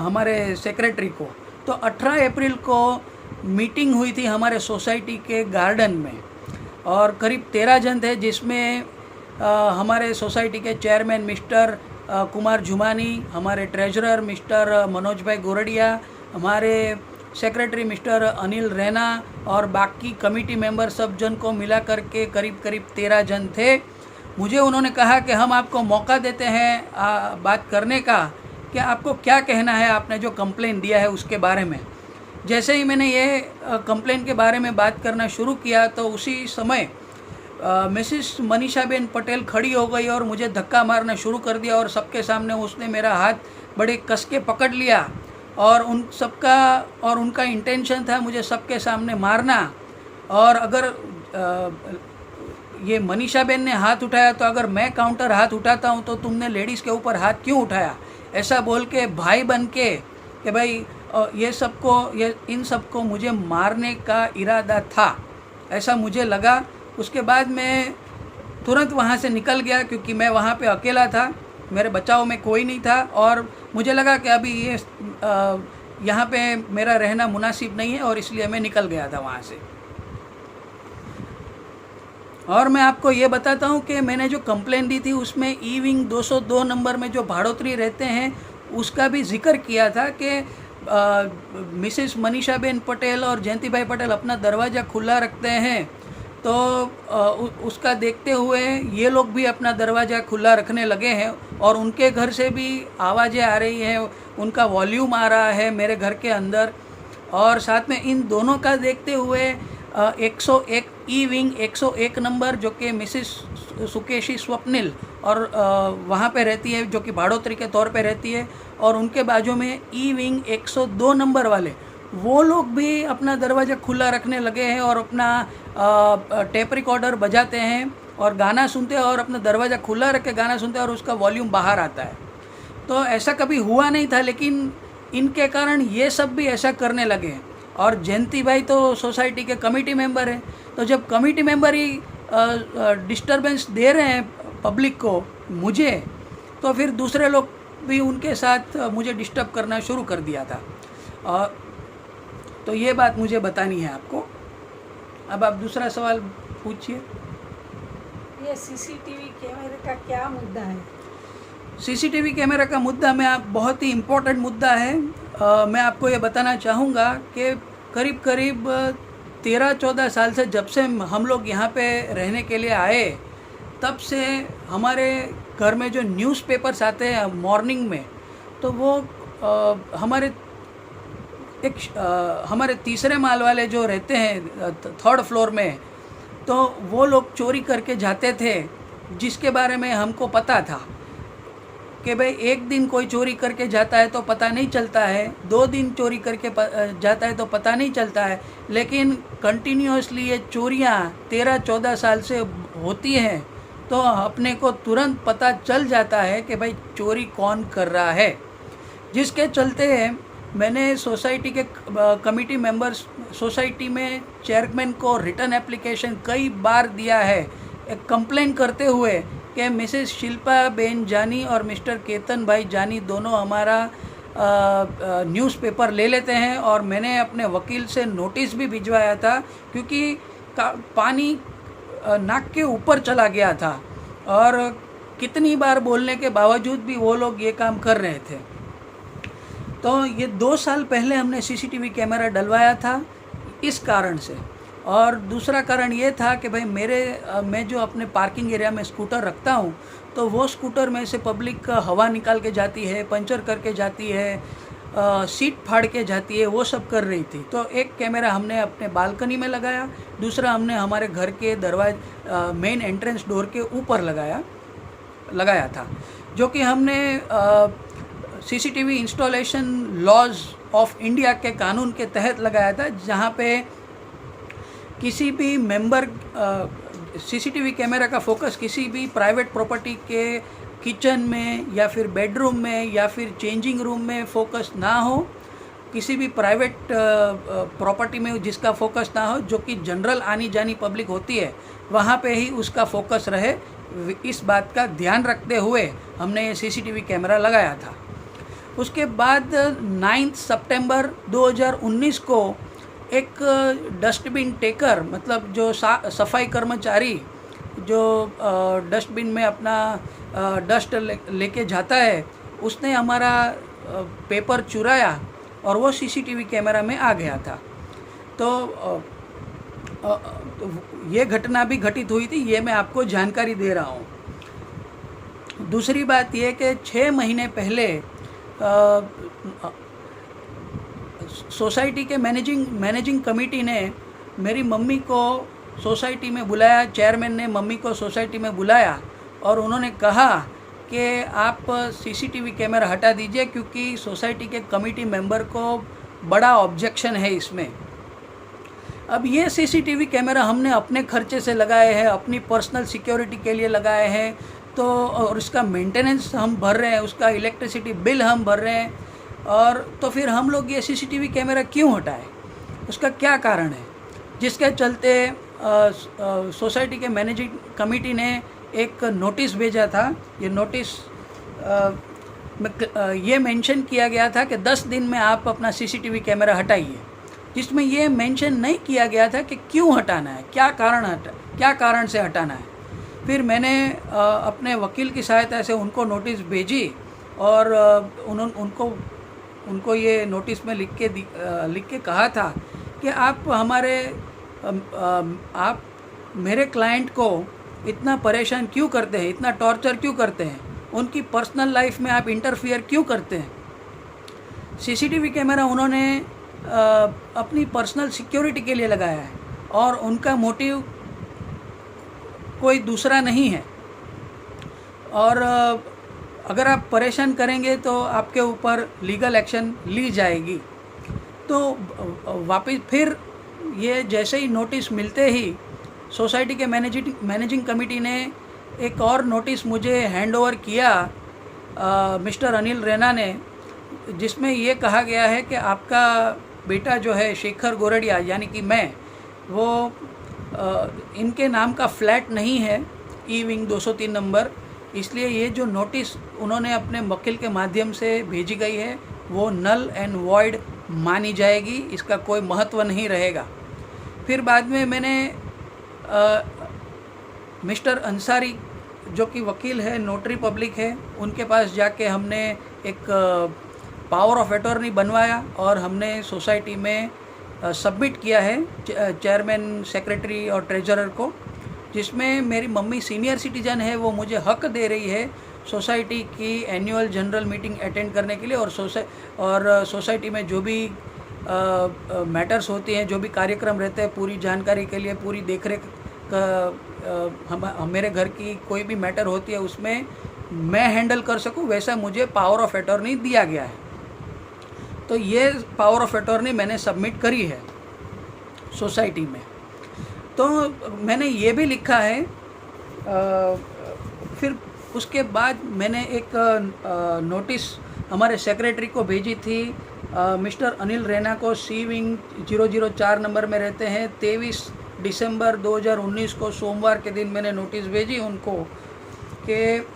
हमारे सेक्रेटरी को। तो 18 अप्रैल को मीटिंग हुई थी हमारे सोसाइटी के गार्डन में और करीब 13 जन थे, जिसमें हमारे सोसाइटी के चेयरमैन मिस्टर कुमार जुमानी, हमारे ट्रेजरर मिस्टर मनोज भाई गोरडिया, हमारे सेक्रेटरी मिस्टर अनिल रैना और बाकी कमेटी मेंबर सब जन को मिला करके करीब 13 जन थे। मुझे उन्होंने कहा कि हम आपको मौका देते हैं बात करने का, कि आपको क्या कहना है आपने जो कंप्लेन दिया है उसके बारे में। जैसे ही मैंने ये कंप्लेन के बारे में बात करना शुरू किया तो उसी समय मिसिस मनीषाबेन पटेल खड़ी हो गई और मुझे धक्का मारना शुरू कर दिया और सबके सामने उसने मेरा हाथ बड़े कस के पकड़ लिया और उनका इंटेंशन था मुझे सबके सामने मारना। और अगर ये मनीषाबेन ने हाथ उठाया तो अगर मैं काउंटर हाथ उठाता हूँ तो तुमने लेडीज़ के ऊपर हाथ क्यों उठाया, ऐसा बोल के भाई बन के कि भाई इन सबको मुझे मारने का इरादा था, ऐसा मुझे लगा। उसके बाद मैं तुरंत वहाँ से निकल गया क्योंकि मैं वहाँ पे अकेला था, मेरे बचाव में कोई नहीं था और मुझे लगा कि अभी यहाँ पे मेरा रहना मुनासिब नहीं है और इसलिए मैं निकल गया था वहाँ से। और मैं आपको ये बताता हूँ कि मैंने जो कंप्लेन दी थी उसमें ई विंग 202 नंबर में जो भाड़ोत्री रहते हैं उसका भी जिक्र किया था कि मिसेस मनीषाबेन पटेल और जयंती भाई पटेल अपना दरवाज़ा खुला रखते हैं, तो उसका देखते हुए ये लोग भी अपना दरवाज़ा खुला रखने लगे हैं और उनके घर से भी आवाज़ें आ रही हैं, उनका वॉल्यूम आ रहा है मेरे घर के अंदर। और साथ में इन दोनों का देखते हुए 101 ई विंग 101 नंबर जो कि मिसिस सुकेशी स्वप्निल और वहाँ पे रहती है, जो कि भाड़ोत्री के तौर पे रहती है, और उनके बाजू में ई विंग 102 नंबर वाले वो लोग भी अपना दरवाज़ा खुला रखने लगे हैं और अपना टेप रिकॉर्डर बजाते हैं और गाना सुनते हैं और अपना दरवाज़ा खुला रख के गाना सुनते हैं और उसका वॉल्यूम बाहर आता है। तो ऐसा कभी हुआ नहीं था, लेकिन इनके कारण ये सब भी ऐसा करने लगे हैं। और जयंती भाई तो सोसाइटी के कमेटी मेंबर हैं, तो जब कमेटी मेंबर ही डिस्टरबेंस दे रहे हैं पब्लिक को मुझे, तो फिर दूसरे लोग भी उनके साथ मुझे डिस्टर्ब करना शुरू कर दिया था। और तो ये बात मुझे बतानी है आपको। अब आप दूसरा सवाल पूछिए। ये सीसीटीवी कैमरे का क्या मुद्दा है? सीसीटीवी कैमरा का मुद्दा बहुत ही इम्पोर्टेंट मुद्दा है। मैं आपको ये बताना चाहूँगा कि करीब 13-14 साल से जब से हम लोग यहाँ पे रहने के लिए आए, तब से हमारे घर में जो न्यूज़पेपर्स आते हैं मॉर्निंग में, तो वो हमारे तीसरे माल वाले जो रहते हैं 3rd फ्लोर में, तो वो लोग चोरी करके जाते थे, जिसके बारे में हमको पता था कि भाई एक दिन कोई चोरी करके जाता है तो पता नहीं चलता है, 2 दिन चोरी करके जाता है तो पता नहीं चलता है, लेकिन कंटिन्यूसली ये चोरियाँ 13-14 साल से होती हैं, तो अपने को तुरंत पता चल जाता है कि भाई चोरी कौन कर रहा है। जिसके चलते मैंने सोसाइटी के कमेटी मेंबर्स, सोसाइटी में चेयरमैन को रिटर्न एप्लीकेशन कई बार दिया है, एक कंप्लेन करते हुए कि मिसेस शिल्पा बेन जानी और मिस्टर केतन भाई जानी दोनों हमारा न्यूज़पेपर ले लेते हैं। और मैंने अपने वकील से नोटिस भी भिजवाया था, क्योंकि पानी नाक के ऊपर चला गया था और कितनी बार बोलने के बावजूद भी वो लोग ये काम कर रहे थे। तो ये 2 साल पहले हमने सीसीटीवी कैमरा डलवाया था इस कारण से। और दूसरा कारण ये था कि भाई मैं जो अपने पार्किंग एरिया में स्कूटर रखता हूँ, तो वो स्कूटर में से पब्लिक का हवा निकाल के जाती है, पंचर करके जाती है, सीट फाड़ के जाती है वो सब कर रही थी। तो एक कैमरा हमने अपने बालकनी में लगाया, दूसरा हमने हमारे घर के मेन एंट्रेंस डोर के ऊपर लगाया था, जो कि हमने CCTV installation laws of India के कानून के तहत लगाया था, जहाँ पे किसी भी मेंबर सीसीटीवी कैमरा का फोकस किसी भी प्राइवेट प्रॉपर्टी के किचन में या फिर बेडरूम में या फिर चेंजिंग रूम में फोकस ना हो, किसी भी प्राइवेट प्रॉपर्टी में जिसका फोकस ना हो, जो कि जनरल आनी जानी पब्लिक होती है, वहाँ पे ही उसका फोकस रहे। इस बात का ध्यान रखते हुए हमने ये सीसीटीवी कैमरा लगाया था। उसके बाद 9 सितंबर 2019 को एक डस्टबिन टेकर, मतलब जो सफाई कर्मचारी जो डस्टबिन में अपना डस्ट लेके जाता है, उसने हमारा पेपर चुराया और वो सीसीटीवी कैमरा में आ गया था। तो ये घटना भी घटित हुई थी, ये मैं आपको जानकारी दे रहा हूँ। दूसरी बात ये कि 6 महीने पहले सोसाइटी के मैनेजिंग कमेटी ने मेरी मम्मी को सोसाइटी में बुलाया, चेयरमैन ने मम्मी को सोसाइटी में बुलाया और उन्होंने कहा कि आप सीसीटीवी कैमरा हटा दीजिए, क्योंकि सोसाइटी के कमेटी मेंबर को बड़ा ऑब्जेक्शन है इसमें। अब ये सीसीटीवी कैमरा हमने अपने खर्चे से लगाए हैं, अपनी पर्सनल सिक्योरिटी के लिए लगाए हैं, तो और इसका मेंटेनेंस हम भर रहे हैं, उसका इलेक्ट्रिसिटी बिल हम भर रहे हैं, और तो फिर हम लोग ये सीसीटीवी कैमरा क्यों हटाए, उसका क्या कारण है, जिसके चलते सोसाइटी के मैनेजिंग कमेटी ने एक नोटिस भेजा था। ये नोटिस ये मेंशन किया गया था कि 10 दिन में आप अपना सीसीटीवी कैमरा हटाइए, जिसमें ये मेंशन नहीं किया गया था कि क्यों हटाना है, क्या कारण से हटाना है। फिर मैंने अपने वकील की सहायता से उनको नोटिस भेजी और उनको ये नोटिस में लिख के कहा था कि आप मेरे क्लाइंट को इतना परेशान क्यों करते हैं, इतना टॉर्चर क्यों करते हैं, उनकी पर्सनल लाइफ में आप इंटरफियर क्यों करते हैं। सीसीटीवी कैमरा उन्होंने अपनी पर्सनल सिक्योरिटी के लिए लगाया है और उनका मोटिव कोई दूसरा नहीं है, और अगर आप परेशान करेंगे तो आपके ऊपर लीगल एक्शन ली जाएगी। तो वापस फिर ये जैसे ही नोटिस मिलते ही सोसाइटी के मैनेजिंग कमेटी ने एक और नोटिस मुझे हैंड ओवर किया मिस्टर अनिल रैना ने, जिसमें ये कहा गया है कि आपका बेटा जो है शेखर गोरडिया, यानी कि मैं, वो इनके नाम का फ्लैट नहीं है ई विंग 203 नंबर, इसलिए ये जो नोटिस उन्होंने अपने वकील के माध्यम से भेजी गई है वो नल एंड वॉइड मानी जाएगी, इसका कोई महत्व नहीं रहेगा। फिर बाद में मैंने मिस्टर अंसारी जो कि वकील है, नोटरी पब्लिक है, उनके पास जाके हमने एक पावर ऑफ अटॉर्नी बनवाया और हमने सोसाइटी में सबमिट किया है चेयरमैन, सेक्रेटरी और ट्रेजरर को, जिसमें मेरी मम्मी सीनियर सिटीजन है, वो मुझे हक दे रही है सोसाइटी की एनुअल जनरल मीटिंग अटेंड करने के लिए, और सोसाइटी में जो भी मैटर्स होती हैं, जो भी कार्यक्रम रहते हैं, पूरी जानकारी के लिए, पूरी देखरेख का मेरे घर की कोई भी मैटर होती है उसमें मैं हैंडल कर सकूं, वैसा मुझे पावर ऑफ अटॉर्नी दिया गया है। तो ये पावर ऑफ अटॉर्नी मैंने सबमिट करी है सोसाइटी में। तो मैंने ये भी लिखा है, फिर उसके बाद मैंने एक नोटिस हमारे सेक्रेटरी को भेजी थी, मिस्टर अनिल रैना को, सी विंग 004 नंबर में रहते हैं। 23 दिसंबर 2019 को सोमवार के दिन मैंने नोटिस भेजी उनको कि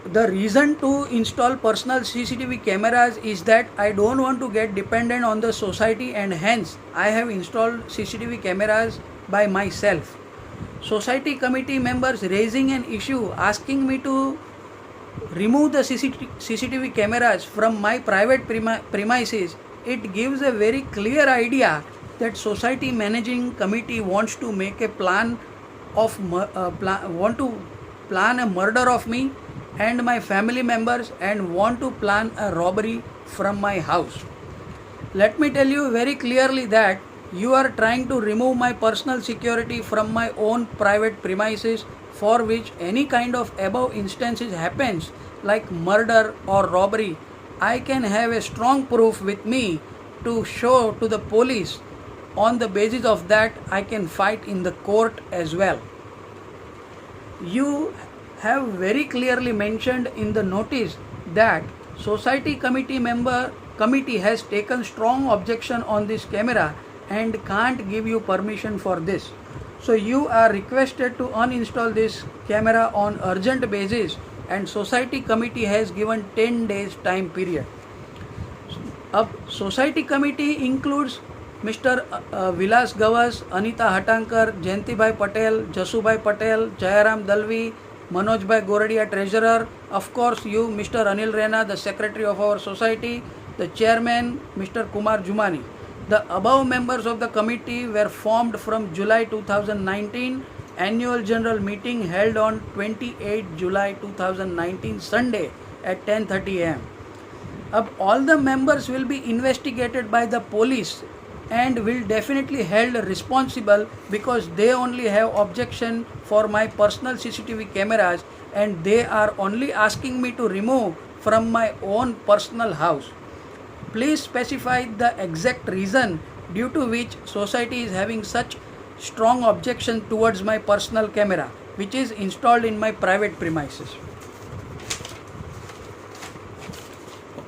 The reason to install personal CCTV cameras is that I don't want to get dependent on the society, and hence I have installed CCTV cameras by myself. Society committee members raising an issue asking me to remove the CCTV cameras from my private premises. It gives a very clear idea that society managing committee wants to make a plan a murder of me and my family members and want to plan a robbery from my house. Let me tell you very clearly that you are trying to remove my personal security from my own private premises, for which any kind of above instances happens like murder or robbery. I can have a strong proof with me to show to the police. On the basis of that, I can fight in the court as well. You have very clearly mentioned in the notice that society committee has taken strong objection on this camera and can't give you permission for this. So you are requested to uninstall this camera on urgent basis, and society committee has given 10 days time period. अब society committee includes Mr. Vilas Gawas, Anita हटांकर, Jayantibhai Patel, जसूभाई Patel, Jairam Dalvi, Manojbhai गोरडिया treasurer, of course you Mr. Anil Rena, the secretary of our society, the chairman Mr. Kumar Jumani. The above members of the committee were formed from July 2019 annual general meeting held on 28 July 2019 Sunday at 10:30 am. अब all the members will be investigated by the police and will definitely held responsible because they only have objection for my personal CCTV cameras and they are only asking me to remove from my own personal house. Please specify the exact reason due to which society is having such strong objection towards my personal camera which is installed in my private premises.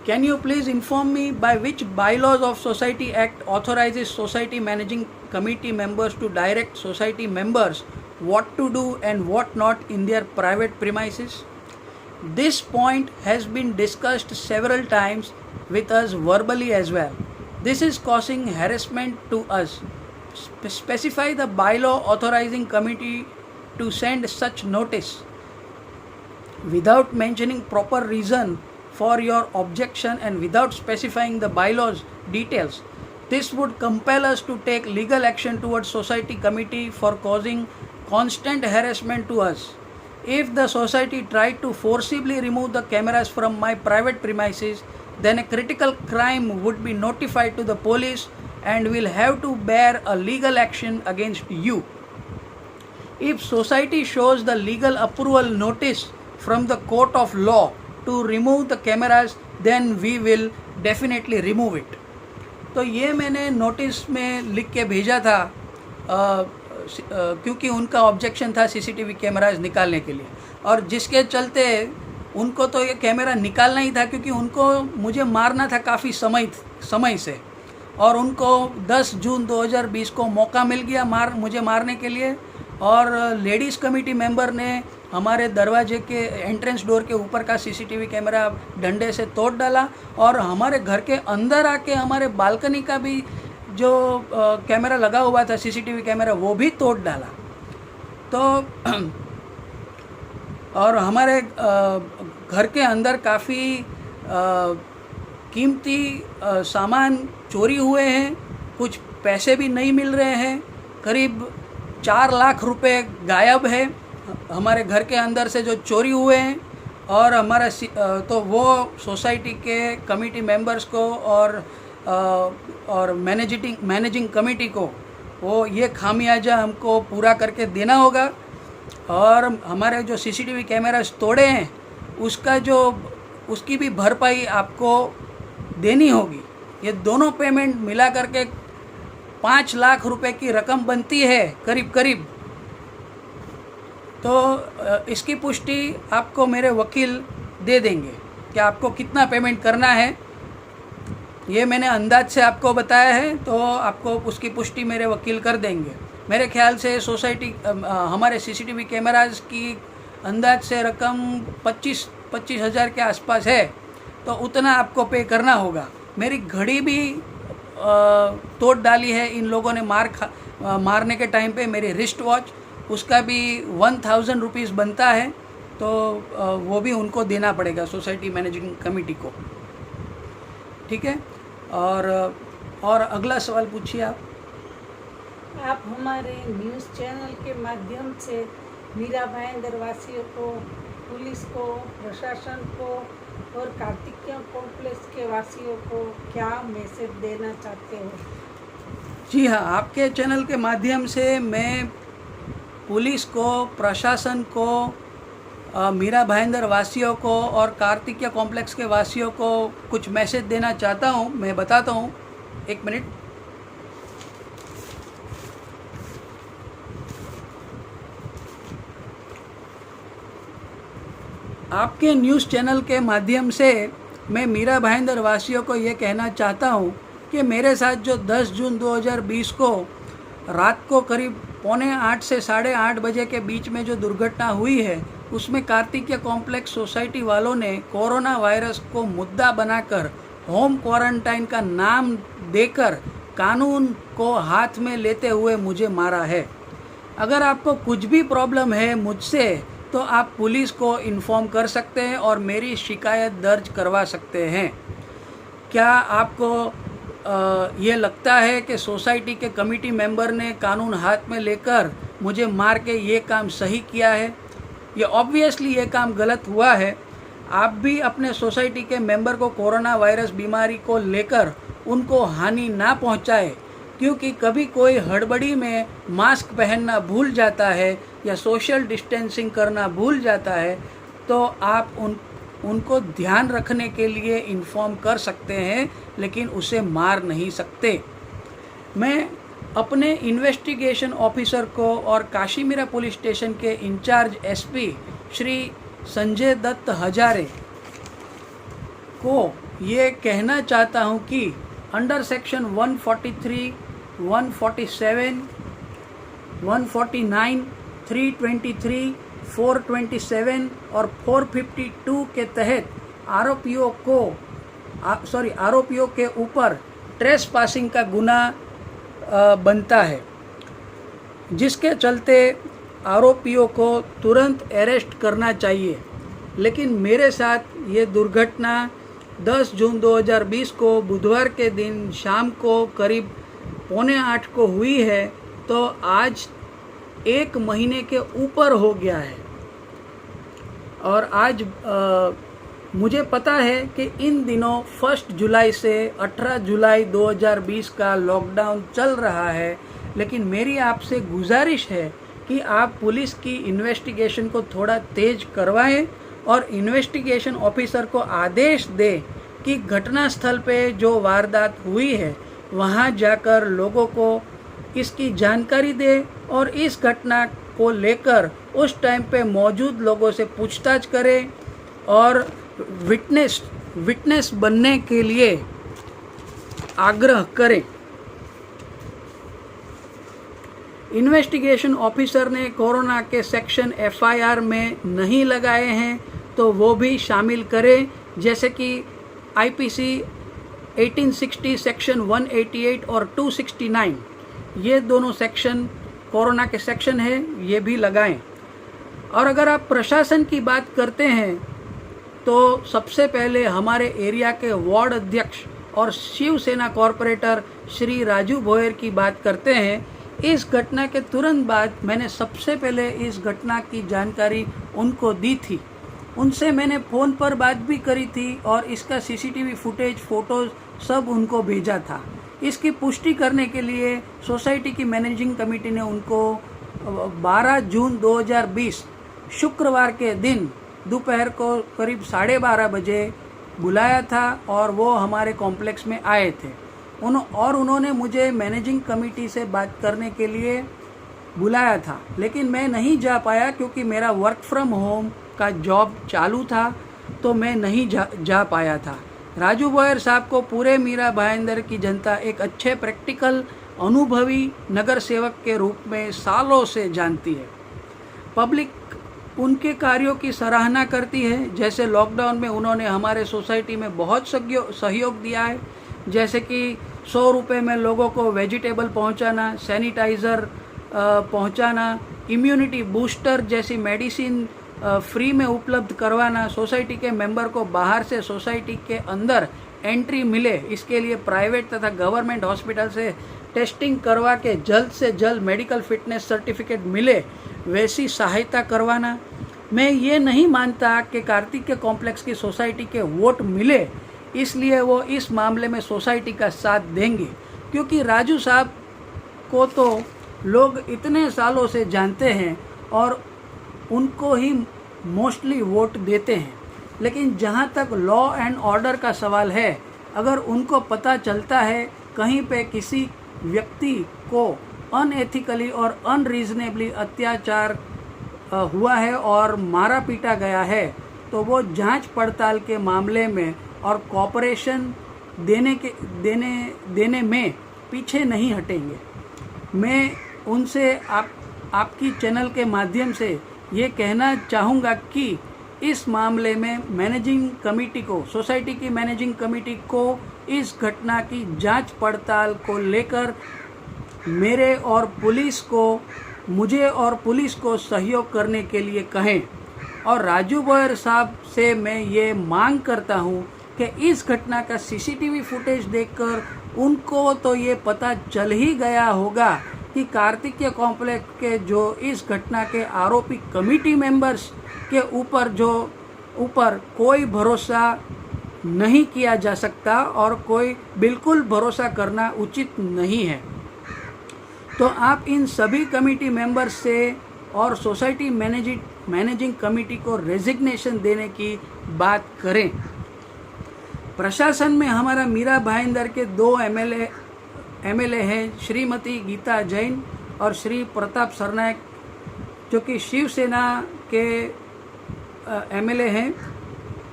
Can you please inform me by which bylaws of Society Act authorizes Society Managing Committee members to direct society members what to do and what not in their private premises? This point has been discussed several times with us verbally as well. This is causing harassment to us. Specify the bylaw authorizing committee to send such notice. Without mentioning proper reason for your objection and without specifying the bylaws details, this would compel us to take legal action towards society committee for causing constant harassment to us. If the society tried to forcibly remove the cameras from my private premises, then a critical crime would be notified to the police and will have to bear a legal action against you. If society shows the legal approval notice from the court of law to remove the cameras, then we will definitely remove it. तो ये मैंने notice में लिख के भेजा था क्योंकि उनका ऑब्जेक्शन था सीसीटीवी कैमराज निकालने के लिए, और जिसके चलते उनको तो ये कैमरा निकालना ही था क्योंकि उनको मुझे मारना था काफ़ी समय से, और उनको 10 जून 2020 को मौका मिल गया मुझे मारने के लिए। और लेडीज़ कमेटी मेंबर ने हमारे दरवाजे के एंट्रेंस डोर के ऊपर का सीसीटीवी कैमरा डंडे से तोड़ डाला और हमारे घर के अंदर आके हमारे बालकनी का भी जो कैमरा लगा हुआ था सीसीटीवी कैमरा वो भी तोड़ डाला। तो और हमारे घर के अंदर काफ़ी कीमती सामान चोरी हुए हैं, कुछ पैसे भी नहीं मिल रहे हैं, करीब 4 लाख रुपए गायब है हमारे घर के अंदर से जो चोरी हुए हैं। और हमारा तो वो सोसाइटी के कमेटी मेंबर्स को और मैनेजिंग कमेटी को वो ये खामियाजा हमको पूरा करके देना होगा। और हमारे जो सीसीटीवी कैमरास तोड़े हैं उसकी भी भरपाई आपको देनी होगी। ये दोनों पेमेंट मिला करके 5 लाख रुपए की रकम बनती है करीब। तो इसकी पुष्टि आपको मेरे वकील दे देंगे कि आपको कितना पेमेंट करना है। ये मैंने अंदाज से आपको बताया है, तो आपको उसकी पुष्टि मेरे वकील कर देंगे। मेरे ख्याल से सोसाइटी हमारे सीसीटीवी कैमराज की अंदाज से रकम 25 हज़ार के आसपास है, तो उतना आपको पे करना होगा। मेरी घड़ी भी तोड़ डाली है इन लोगों ने मारने के टाइम पे। मेरी रिस्ट वॉच उसका भी 1000 रुपीज़ बनता है, तो वो भी उनको देना पड़ेगा सोसाइटी मैनेजिंग कमेटी को। ठीक है, और अगला सवाल पूछिए आप हमारे न्यूज़ चैनल के माध्यम से मीरा भाईंदर वासियों को पुलिस को, प्रशासन को और कार्तिकेय कॉम्प्लेक्स के वासियों को क्या मैसेज देना चाहते हो? जी हाँ, आपके चैनल के माध्यम से मैं पुलिस को, प्रशासन को, मीरा भाईंदर वासियों को और कार्तिकेय कॉम्प्लेक्स के वासियों को कुछ मैसेज देना चाहता हूँ। मैं बताता हूँ, एक मिनट। आपके न्यूज़ चैनल के माध्यम से मैं मीरा भाईंदर वासियों को ये कहना चाहता हूँ कि मेरे साथ जो 10 जून 2020 को रात को करीब 7:45 से 8:30 बजे के बीच में जो दुर्घटना हुई है, उसमें कार्तिकेय कॉम्प्लेक्स सोसाइटी वालों ने कोरोना वायरस को मुद्दा बनाकर होम क्वारंटाइन का नाम देकर कानून को हाथ में लेते हुए मुझे मारा है। अगर आपको कुछ भी प्रॉब्लम है मुझसे तो आप पुलिस को इन्फॉर्म कर सकते हैं और मेरी शिकायत दर्ज करवा सकते हैं। क्या आपको ये लगता है कि सोसाइटी के कमेटी मेंबर ने कानून हाथ में लेकर मुझे मार के ये काम सही किया है? ये ऑब्वियसली ये काम गलत हुआ है। आप भी अपने सोसाइटी के मेंबर को कोरोना वायरस बीमारी को लेकर उनको हानि ना पहुंचाए, क्योंकि कभी कोई हड़बड़ी में मास्क पहनना भूल जाता है या सोशल डिस्टेंसिंग करना भूल जाता है, तो आप उनको ध्यान रखने के लिए इन्फॉर्म कर सकते हैं, लेकिन उसे मार नहीं सकते। मैं अपने इन्वेस्टिगेशन ऑफिसर को और काशीमीरा पुलिस स्टेशन के इंचार्ज एसपी श्री संजय दत्त हजारे को ये कहना चाहता हूँ कि अंडर सेक्शन 143, 147, 149, 323, 427 और 452 के तहत आरोपियों के ऊपर ट्रेस पासिंग का गुना बनता है, जिसके चलते आरोपियों को तुरंत अरेस्ट करना चाहिए। लेकिन मेरे साथ ये दुर्घटना 10 जून 2020 को बुधवार के दिन शाम को करीब 7:45 को हुई है, तो आज 1 महीने के ऊपर हो गया है। और आज मुझे पता है कि इन दिनों 1 जुलाई से 18 जुलाई 2020 का लॉकडाउन चल रहा है, लेकिन मेरी आपसे गुजारिश है कि आप पुलिस की इन्वेस्टिगेशन को थोड़ा तेज करवाएं और इन्वेस्टिगेशन ऑफिसर को आदेश दें कि घटनास्थल पे जो वारदात हुई है वहाँ जाकर लोगों को इसकी जानकारी दे और इस घटना को लेकर उस टाइम पे मौजूद लोगों से पूछताछ करें और विटनेस बनने के लिए आग्रह करें। इन्वेस्टिगेशन ऑफिसर ने कोरोना के सेक्शन एफआईआर में नहीं लगाए हैं तो वो भी शामिल करें, जैसे कि आईपीसी 1860 सेक्शन 188 और 269, ये दोनों सेक्शन कोरोना के सेक्शन है, ये भी लगाएं। और अगर आप प्रशासन की बात करते हैं तो सबसे पहले हमारे एरिया के वार्ड अध्यक्ष और शिवसेना कॉरपोरेटर श्री राजू भोयर की बात करते हैं। इस घटना के तुरंत बाद मैंने सबसे पहले इस घटना की जानकारी उनको दी थी। उनसे मैंने फ़ोन पर बात भी करी थी और इसका सीसीटीवी फुटेज, फ़ोटोज़ सब उनको भेजा था। इसकी पुष्टि करने के लिए सोसाइटी की मैनेजिंग कमेटी ने उनको 12 जून 2020 शुक्रवार के दिन दोपहर को करीब 12:30 बजे बुलाया था और वो हमारे कॉम्प्लेक्स में आए थे। उन्होंने मुझे मैनेजिंग कमेटी से बात करने के लिए बुलाया था, लेकिन मैं नहीं जा पाया क्योंकि मेरा वर्क फ्रॉम होम का जॉब चालू था, तो मैं नहीं जा पाया था। राजू भोयर साहब को पूरे मीरा भाईंदर की जनता एक अच्छे प्रैक्टिकल अनुभवी नगर सेवक के रूप में सालों से जानती है। पब्लिक उनके कार्यों की सराहना करती है। जैसे लॉकडाउन में उन्होंने हमारे सोसाइटी में बहुत सहयोग दिया है, जैसे कि 100 रुपये में लोगों को वेजिटेबल पहुंचाना, सैनिटाइज़र पहुंचाना, इम्यूनिटी बूस्टर जैसी मेडिसिन फ्री में उपलब्ध करवाना, सोसाइटी के मेंबर को बाहर से सोसाइटी के अंदर एंट्री मिले इसके लिए प्राइवेट तथा गवर्नमेंट हॉस्पिटल से टेस्टिंग करवा के जल्द से जल्द मेडिकल फिटनेस सर्टिफिकेट मिले वैसी सहायता करवाना, मैं ये नहीं मानता कि कार्तिकेय कॉम्प्लेक्स की सोसाइटी के वोट मिले इसलिए वो इस मामले में सोसाइटी का साथ देंगे, क्योंकि राजू साहब को तो लोग इतने सालों से जानते हैं और उनको ही मोस्टली वोट देते हैं। लेकिन जहाँ तक लॉ एंड ऑर्डर का सवाल है, अगर उनको पता चलता है कहीं पे किसी व्यक्ति को अनएथिकली और अनरीजनेबली अत्याचार हुआ है और मारा पीटा गया है, तो वो जांच पड़ताल के मामले में और कॉपरेशन देने में पीछे नहीं हटेंगे। मैं उनसे आपकी चैनल के माध्यम से ये कहना चाहूँगा कि इस मामले में मैनेजिंग कमेटी को, सोसाइटी की मैनेजिंग कमेटी को इस घटना की जांच पड़ताल को लेकर मुझे और पुलिस को सहयोग करने के लिए कहें। और राजू बोयर साहब से मैं ये मांग करता हूँ कि इस घटना का सीसीटीवी फुटेज देखकर उनको तो ये पता चल ही गया होगा कि कार्तिकेय कॉम्प्लेक्स के जो इस घटना के आरोपी कमेटी मेंबर्स के ऊपर कोई भरोसा नहीं किया जा सकता और कोई बिल्कुल भरोसा करना उचित नहीं है। तो आप इन सभी कमेटी मेंबर्स से और सोसाइटी मैनेजिंग कमेटी को रेजिग्नेशन देने की बात करें। प्रशासन में हमारा मीरा भाईंदर के 2 एमएलए हैं, श्रीमती गीता जैन और श्री प्रताप सरनायक, जो कि शिवसेना के एमएलए हैं।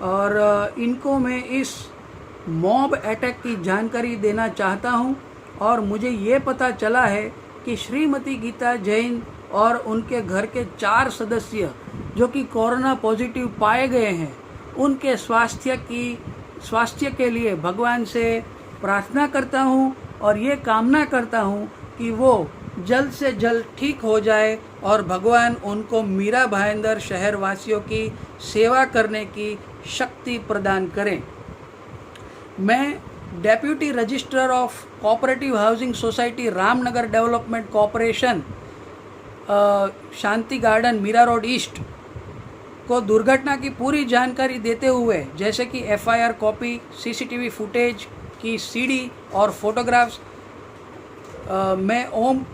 और इनको मैं इस मॉब अटैक की जानकारी देना चाहता हूं। और मुझे ये पता चला है कि श्रीमती गीता जैन और उनके घर के 4 सदस्य जो कि कोरोना पॉजिटिव पाए गए हैं, उनके स्वास्थ्य के लिए भगवान से प्रार्थना करता हूँ और ये कामना करता हूँ कि वो जल्द से जल्द ठीक हो जाए और भगवान उनको मीरा भाईंदर शहरवासियों की सेवा करने की शक्ति प्रदान करें। मैं deputy registrar of cooperative housing society Ramnagar development corporation, Shanti Garden, Mira road East को दुर्घटना की पूरी जानकारी देते हुए, जैसे कि एफआईआर कॉपी, सीसीटीवी फुटेज की सीडी और फोटोग्राफ्स, मैं ओम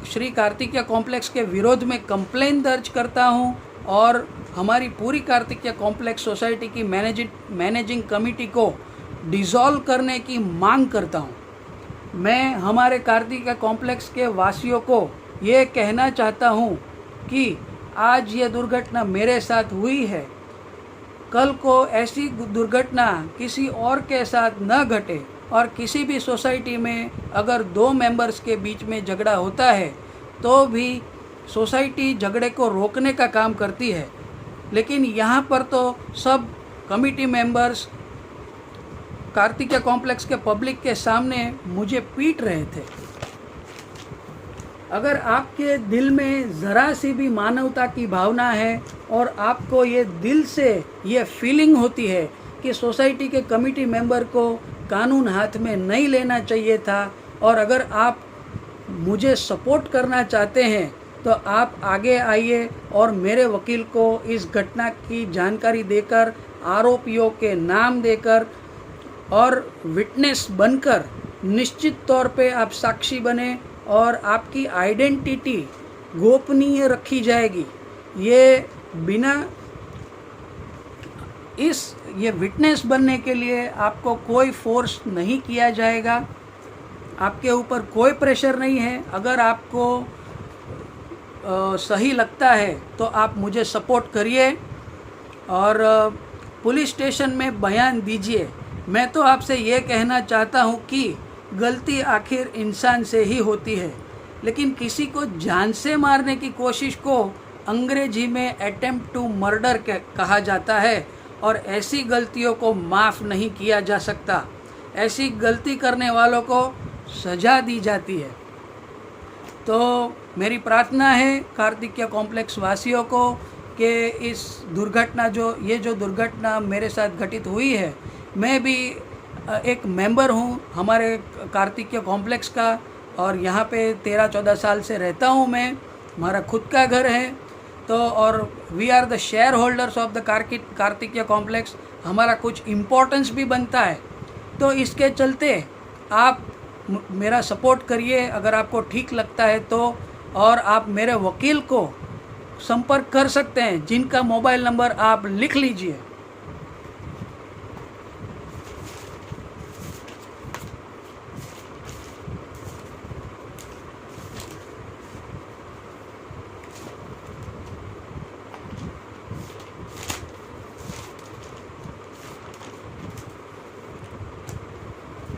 श्री कार्तिकेय कॉम्प्लेक्स के विरोध में कंप्लेन दर्ज करता हूं और हमारी पूरी कार्तिकेय कॉम्प्लेक्स सोसाइटी की मैनेजिंग कमेटी को डिसॉल्व करने की मांग करता हूं। मैं हमारे कार्तिकेय कॉम्प्लेक्स के वासियों को ये कहना चाहता हूं कि आज ये दुर्घटना मेरे साथ हुई है, कल को ऐसी दुर्घटना किसी और के साथ न घटे। और किसी भी सोसाइटी में अगर 2 मेंबर्स के बीच में झगड़ा होता है तो भी सोसाइटी झगड़े को रोकने का काम करती है, लेकिन यहाँ पर तो sub committee members Kartikeya complex के पब्लिक के सामने मुझे पीट रहे थे। अगर आपके दिल में ज़रा सी भी मानवता की भावना है और आपको ये दिल से ये फीलिंग होती है कि सोसाइटी के कमेटी मेंबर को कानून हाथ में नहीं लेना चाहिए था, और अगर आप मुझे सपोर्ट करना चाहते हैं तो आप आगे आइए और मेरे वकील को इस घटना की जानकारी देकर, आरोपियों के नाम देकर और विटनेस बनकर निश्चित तौर पे आप साक्षी बने और आपकी आइडेंटिटी गोपनीय रखी जाएगी। ये विटनेस बनने के लिए आपको कोई फोर्स नहीं किया जाएगा, आपके ऊपर कोई प्रेशर नहीं है। अगर आपको सही लगता है तो आप मुझे सपोर्ट करिए और पुलिस स्टेशन में बयान दीजिए। मैं तो आपसे ये कहना चाहता हूँ कि गलती आखिर इंसान से ही होती है, लेकिन किसी को जान से मारने की कोशिश को अंग्रेजी में अटेम्प्ट टू मर्डर कहा जाता है और ऐसी गलतियों को माफ़ नहीं किया जा सकता। ऐसी गलती करने वालों को सज़ा दी जाती है। तो मेरी प्रार्थना है कार्तिकेय कॉम्प्लेक्स वासियों को कि इस दुर्घटना जो दुर्घटना मेरे साथ घटित हुई है, मैं भी एक मेंबर हूँ हमारे कार्तिकेय कॉम्प्लेक्स का और यहाँ पे 13-14 साल से रहता हूँ मैं। हमारा खुद का घर है तो और we are the shareholders of the Kartikeya complex, हमारा कुछ इम्पोर्टेंस भी बनता है। तो इसके चलते आप मेरा सपोर्ट करिए अगर आपको ठीक लगता है तो, और आप मेरे वकील को संपर्क कर सकते हैं जिनका मोबाइल नंबर आप लिख लीजिए।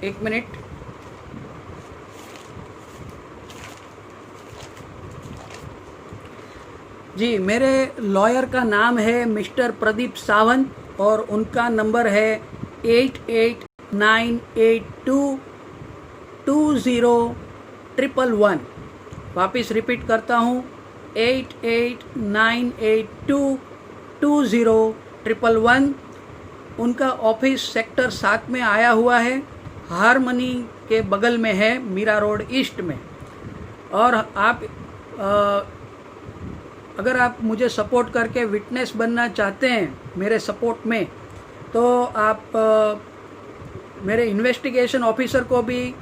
एक मिनट। जी, मेरे लॉयर का नाम है मिस्टर प्रदीप सावंत और उनका नंबर है 8898220111। वापस रिपीट करता हूँ, 8898220111। उनका ऑफिस सेक्टर 7 में आया हुआ है, हारमनी के बगल में है, मीरा रोड ईस्ट में। और आप अगर आप मुझे सपोर्ट करके विटनेस बनना चाहते हैं मेरे सपोर्ट में, तो आप मेरे इन्वेस्टिगेशन ऑफिसर को भी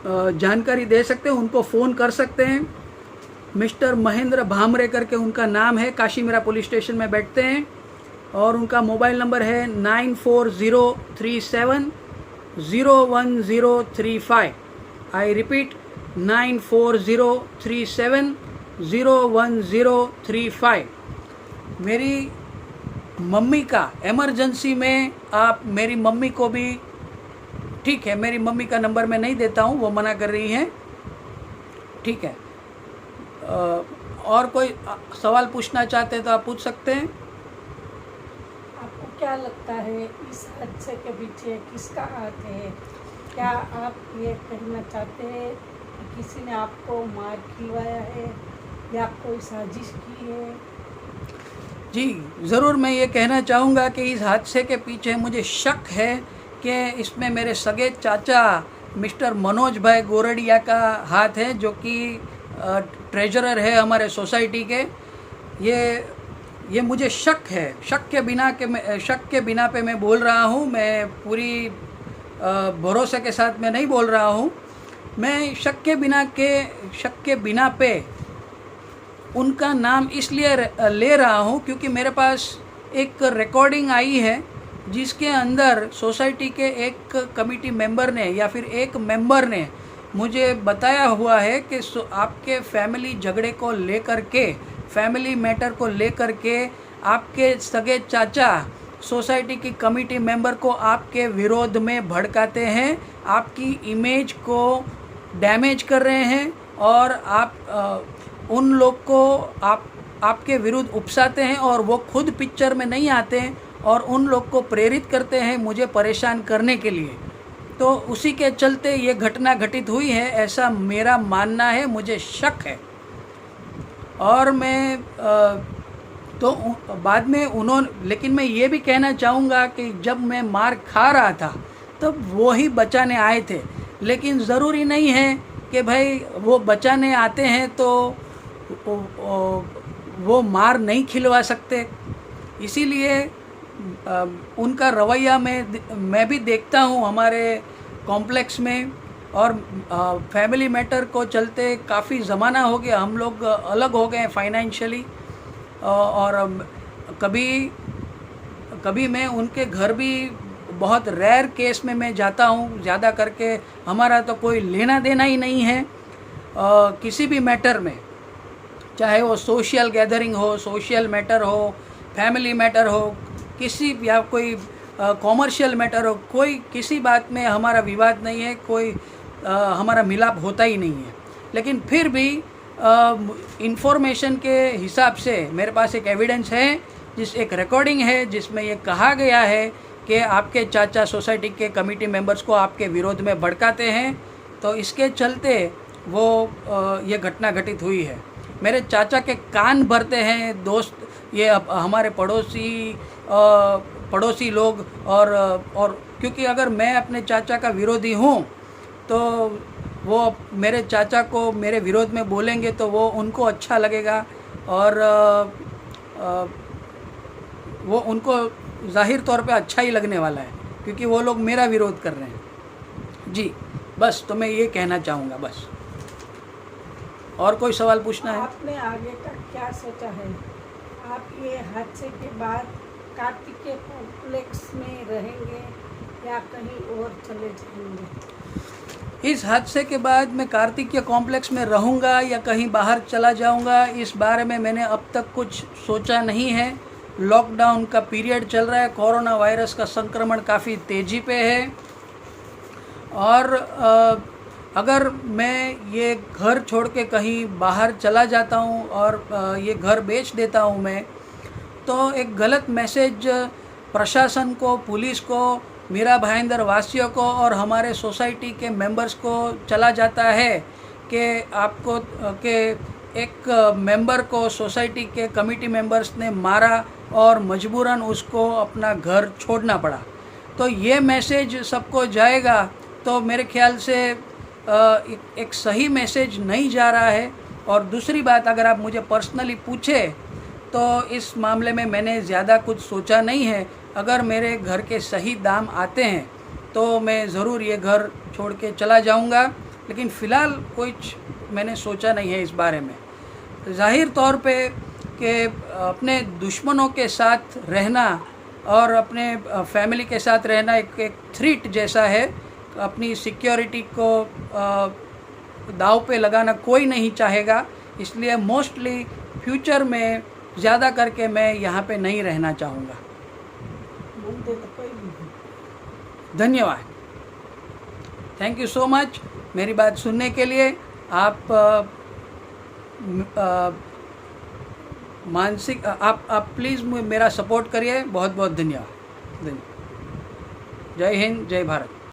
जानकारी दे सकते हैं, उनको फ़ोन कर सकते हैं। मिस्टर महेंद्र भामरे करके उनका नाम है, काशीमीरा पुलिस स्टेशन में बैठते हैं और उनका मोबाइल नंबर है 9403701035। I repeat 9403701035। मेरी मम्मी का इमरजेंसी में आप मेरी मम्मी को भी, ठीक है, मेरी मम्मी का नंबर मैं नहीं देता हूँ, वो मना कर रही हैं, ठीक है। और कोई सवाल पूछना चाहते हैं तो आप पूछ सकते हैं। आपको क्या लगता है इस हादसे के पीछे किसका हाथ है? क्या आप ये कहना चाहते हैं कि किसी ने आपको मार खिलवाया है या कोई साजिश की है? जी ज़रूर, मैं ये कहना चाहूँगा कि इस हादसे के पीछे मुझे शक है कि इसमें मेरे सगे चाचा मिस्टर मनोज भाई गोरडिया का हाथ है, जो कि ट्रेजरर है हमारे सोसाइटी के। ये मुझे शक है, शक के बिना पे मैं बोल रहा हूँ, मैं पूरी भरोसे के साथ मैं नहीं बोल रहा हूँ। मैं शक के बिना पे उनका नाम इसलिए ले रहा हूँ क्योंकि मेरे पास एक रिकॉर्डिंग आई है जिसके अंदर सोसाइटी के एक कमेटी मेंबर ने या फिर एक मेंबर ने मुझे बताया हुआ है कि आपके फैमिली झगड़े को लेकर के, फैमिली मैटर को लेकर के आपके सगे चाचा सोसाइटी की कमेटी मेंबर को आपके विरोध में भड़काते हैं, आपकी इमेज को डैमेज कर रहे हैं और आप उन लोग को आपके विरुद्ध उकसाते हैं और वो खुद पिक्चर में नहीं आते हैं और उन लोग को प्रेरित करते हैं मुझे परेशान करने के लिए। तो उसी के चलते ये घटना घटित हुई है, ऐसा मेरा मानना है, मुझे शक है। और मैं तो बाद में उन्होंने, लेकिन मैं ये भी कहना चाहूँगा कि जब मैं मार खा रहा था तब वो ही बचाने आए थे, लेकिन ज़रूरी नहीं है कि भाई वो बचाने आते हैं तो वो मार नहीं खिलवा सकते। इसीलिए उनका रवैया मैं भी देखता हूँ हमारे कॉम्प्लेक्स में। और फैमिली मैटर को चलते काफ़ी ज़माना हो गया, हम लोग अलग हो गए फाइनेंशियली, और कभी मैं उनके घर भी बहुत रेयर केस में मैं जाता हूँ। ज़्यादा करके हमारा तो कोई लेना देना ही नहीं है किसी भी मैटर में, चाहे वो सोशल गैदरिंग हो, सोशल मैटर हो, फैमिली मैटर हो, किसी या कोई कॉमर्शियल मैटर हो, कोई किसी बात में हमारा विवाद नहीं है, कोई हमारा मिलाप होता ही नहीं है। लेकिन फिर भी इंफॉर्मेशन के हिसाब से मेरे पास एक एविडेंस है, एक रिकॉर्डिंग है जिसमें ये कहा गया है कि आपके चाचा सोसाइटी के कमेटी मेंबर्स को आपके विरोध में भड़काते हैं। तो इसके चलते वो ये घटना घटित हुई है। मेरे चाचा के कान भरते हैं दोस्त, ये हमारे पड़ोसी लोग, और क्योंकि अगर मैं अपने चाचा का विरोधी हूँ तो वो मेरे चाचा को मेरे विरोध में बोलेंगे तो वो उनको अच्छा लगेगा और वो उनको ज़ाहिर तौर पे अच्छा ही लगने वाला है, क्योंकि वो लोग मेरा विरोध कर रहे हैं। जी बस, तो मैं ये कहना चाहूँगा बस। और कोई सवाल पूछना है? आपने आगे का क्या सोचा है? आप ये हादसे के बाद कार्तिकेय कॉम्प्लेक्स में रहेंगे या कहीं और चले जाएंगे? इस हादसे के बाद मैं कार्तिकेय कॉम्प्लेक्स में रहूँगा या कहीं बाहर चला जाऊँगा, इस बारे में मैंने अब तक कुछ सोचा नहीं है। लॉकडाउन का पीरियड चल रहा है, कोरोना वायरस का संक्रमण काफ़ी तेज़ी पे है, और अगर मैं ये घर छोड़ के कहीं बाहर चला जाता हूँ और ये घर बेच देता हूँ मैं, तो एक गलत मैसेज प्रशासन को, पुलिस को, मीरा भाईंदर वासियों को और हमारे सोसाइटी के मेंबर्स को चला जाता है कि आपको के एक मेंबर को सोसाइटी के कमेटी मेंबर्स ने मारा और मजबूरन उसको अपना घर छोड़ना पड़ा। तो ये मैसेज सबको जाएगा, तो मेरे ख्याल से एक सही मैसेज नहीं जा रहा है। और दूसरी बात, अगर आप मुझे पर्सनली पूछे तो इस मामले में मैंने ज़्यादा कुछ सोचा नहीं है। अगर मेरे घर के सही दाम आते हैं तो मैं ज़रूर ये घर छोड़ के चला जाऊंगा, लेकिन फ़िलहाल कुछ मैंने सोचा नहीं है इस बारे में। ज़ाहिर तौर पे कि अपने दुश्मनों के साथ रहना और अपने फैमिली के साथ रहना एक थ्रेट जैसा है। अपनी सिक्योरिटी को दाव पे लगाना कोई नहीं चाहेगा, इसलिए मोस्टली फ्यूचर में ज़्यादा करके मैं यहाँ पे नहीं रहना चाहूँगा। धन्यवाद, थैंक यू सो मच मेरी बात सुनने के लिए। आप मानसिक आप प्लीज़ मेरा सपोर्ट करिए। बहुत बहुत धन्यवाद। जय हिंद, जय भारत।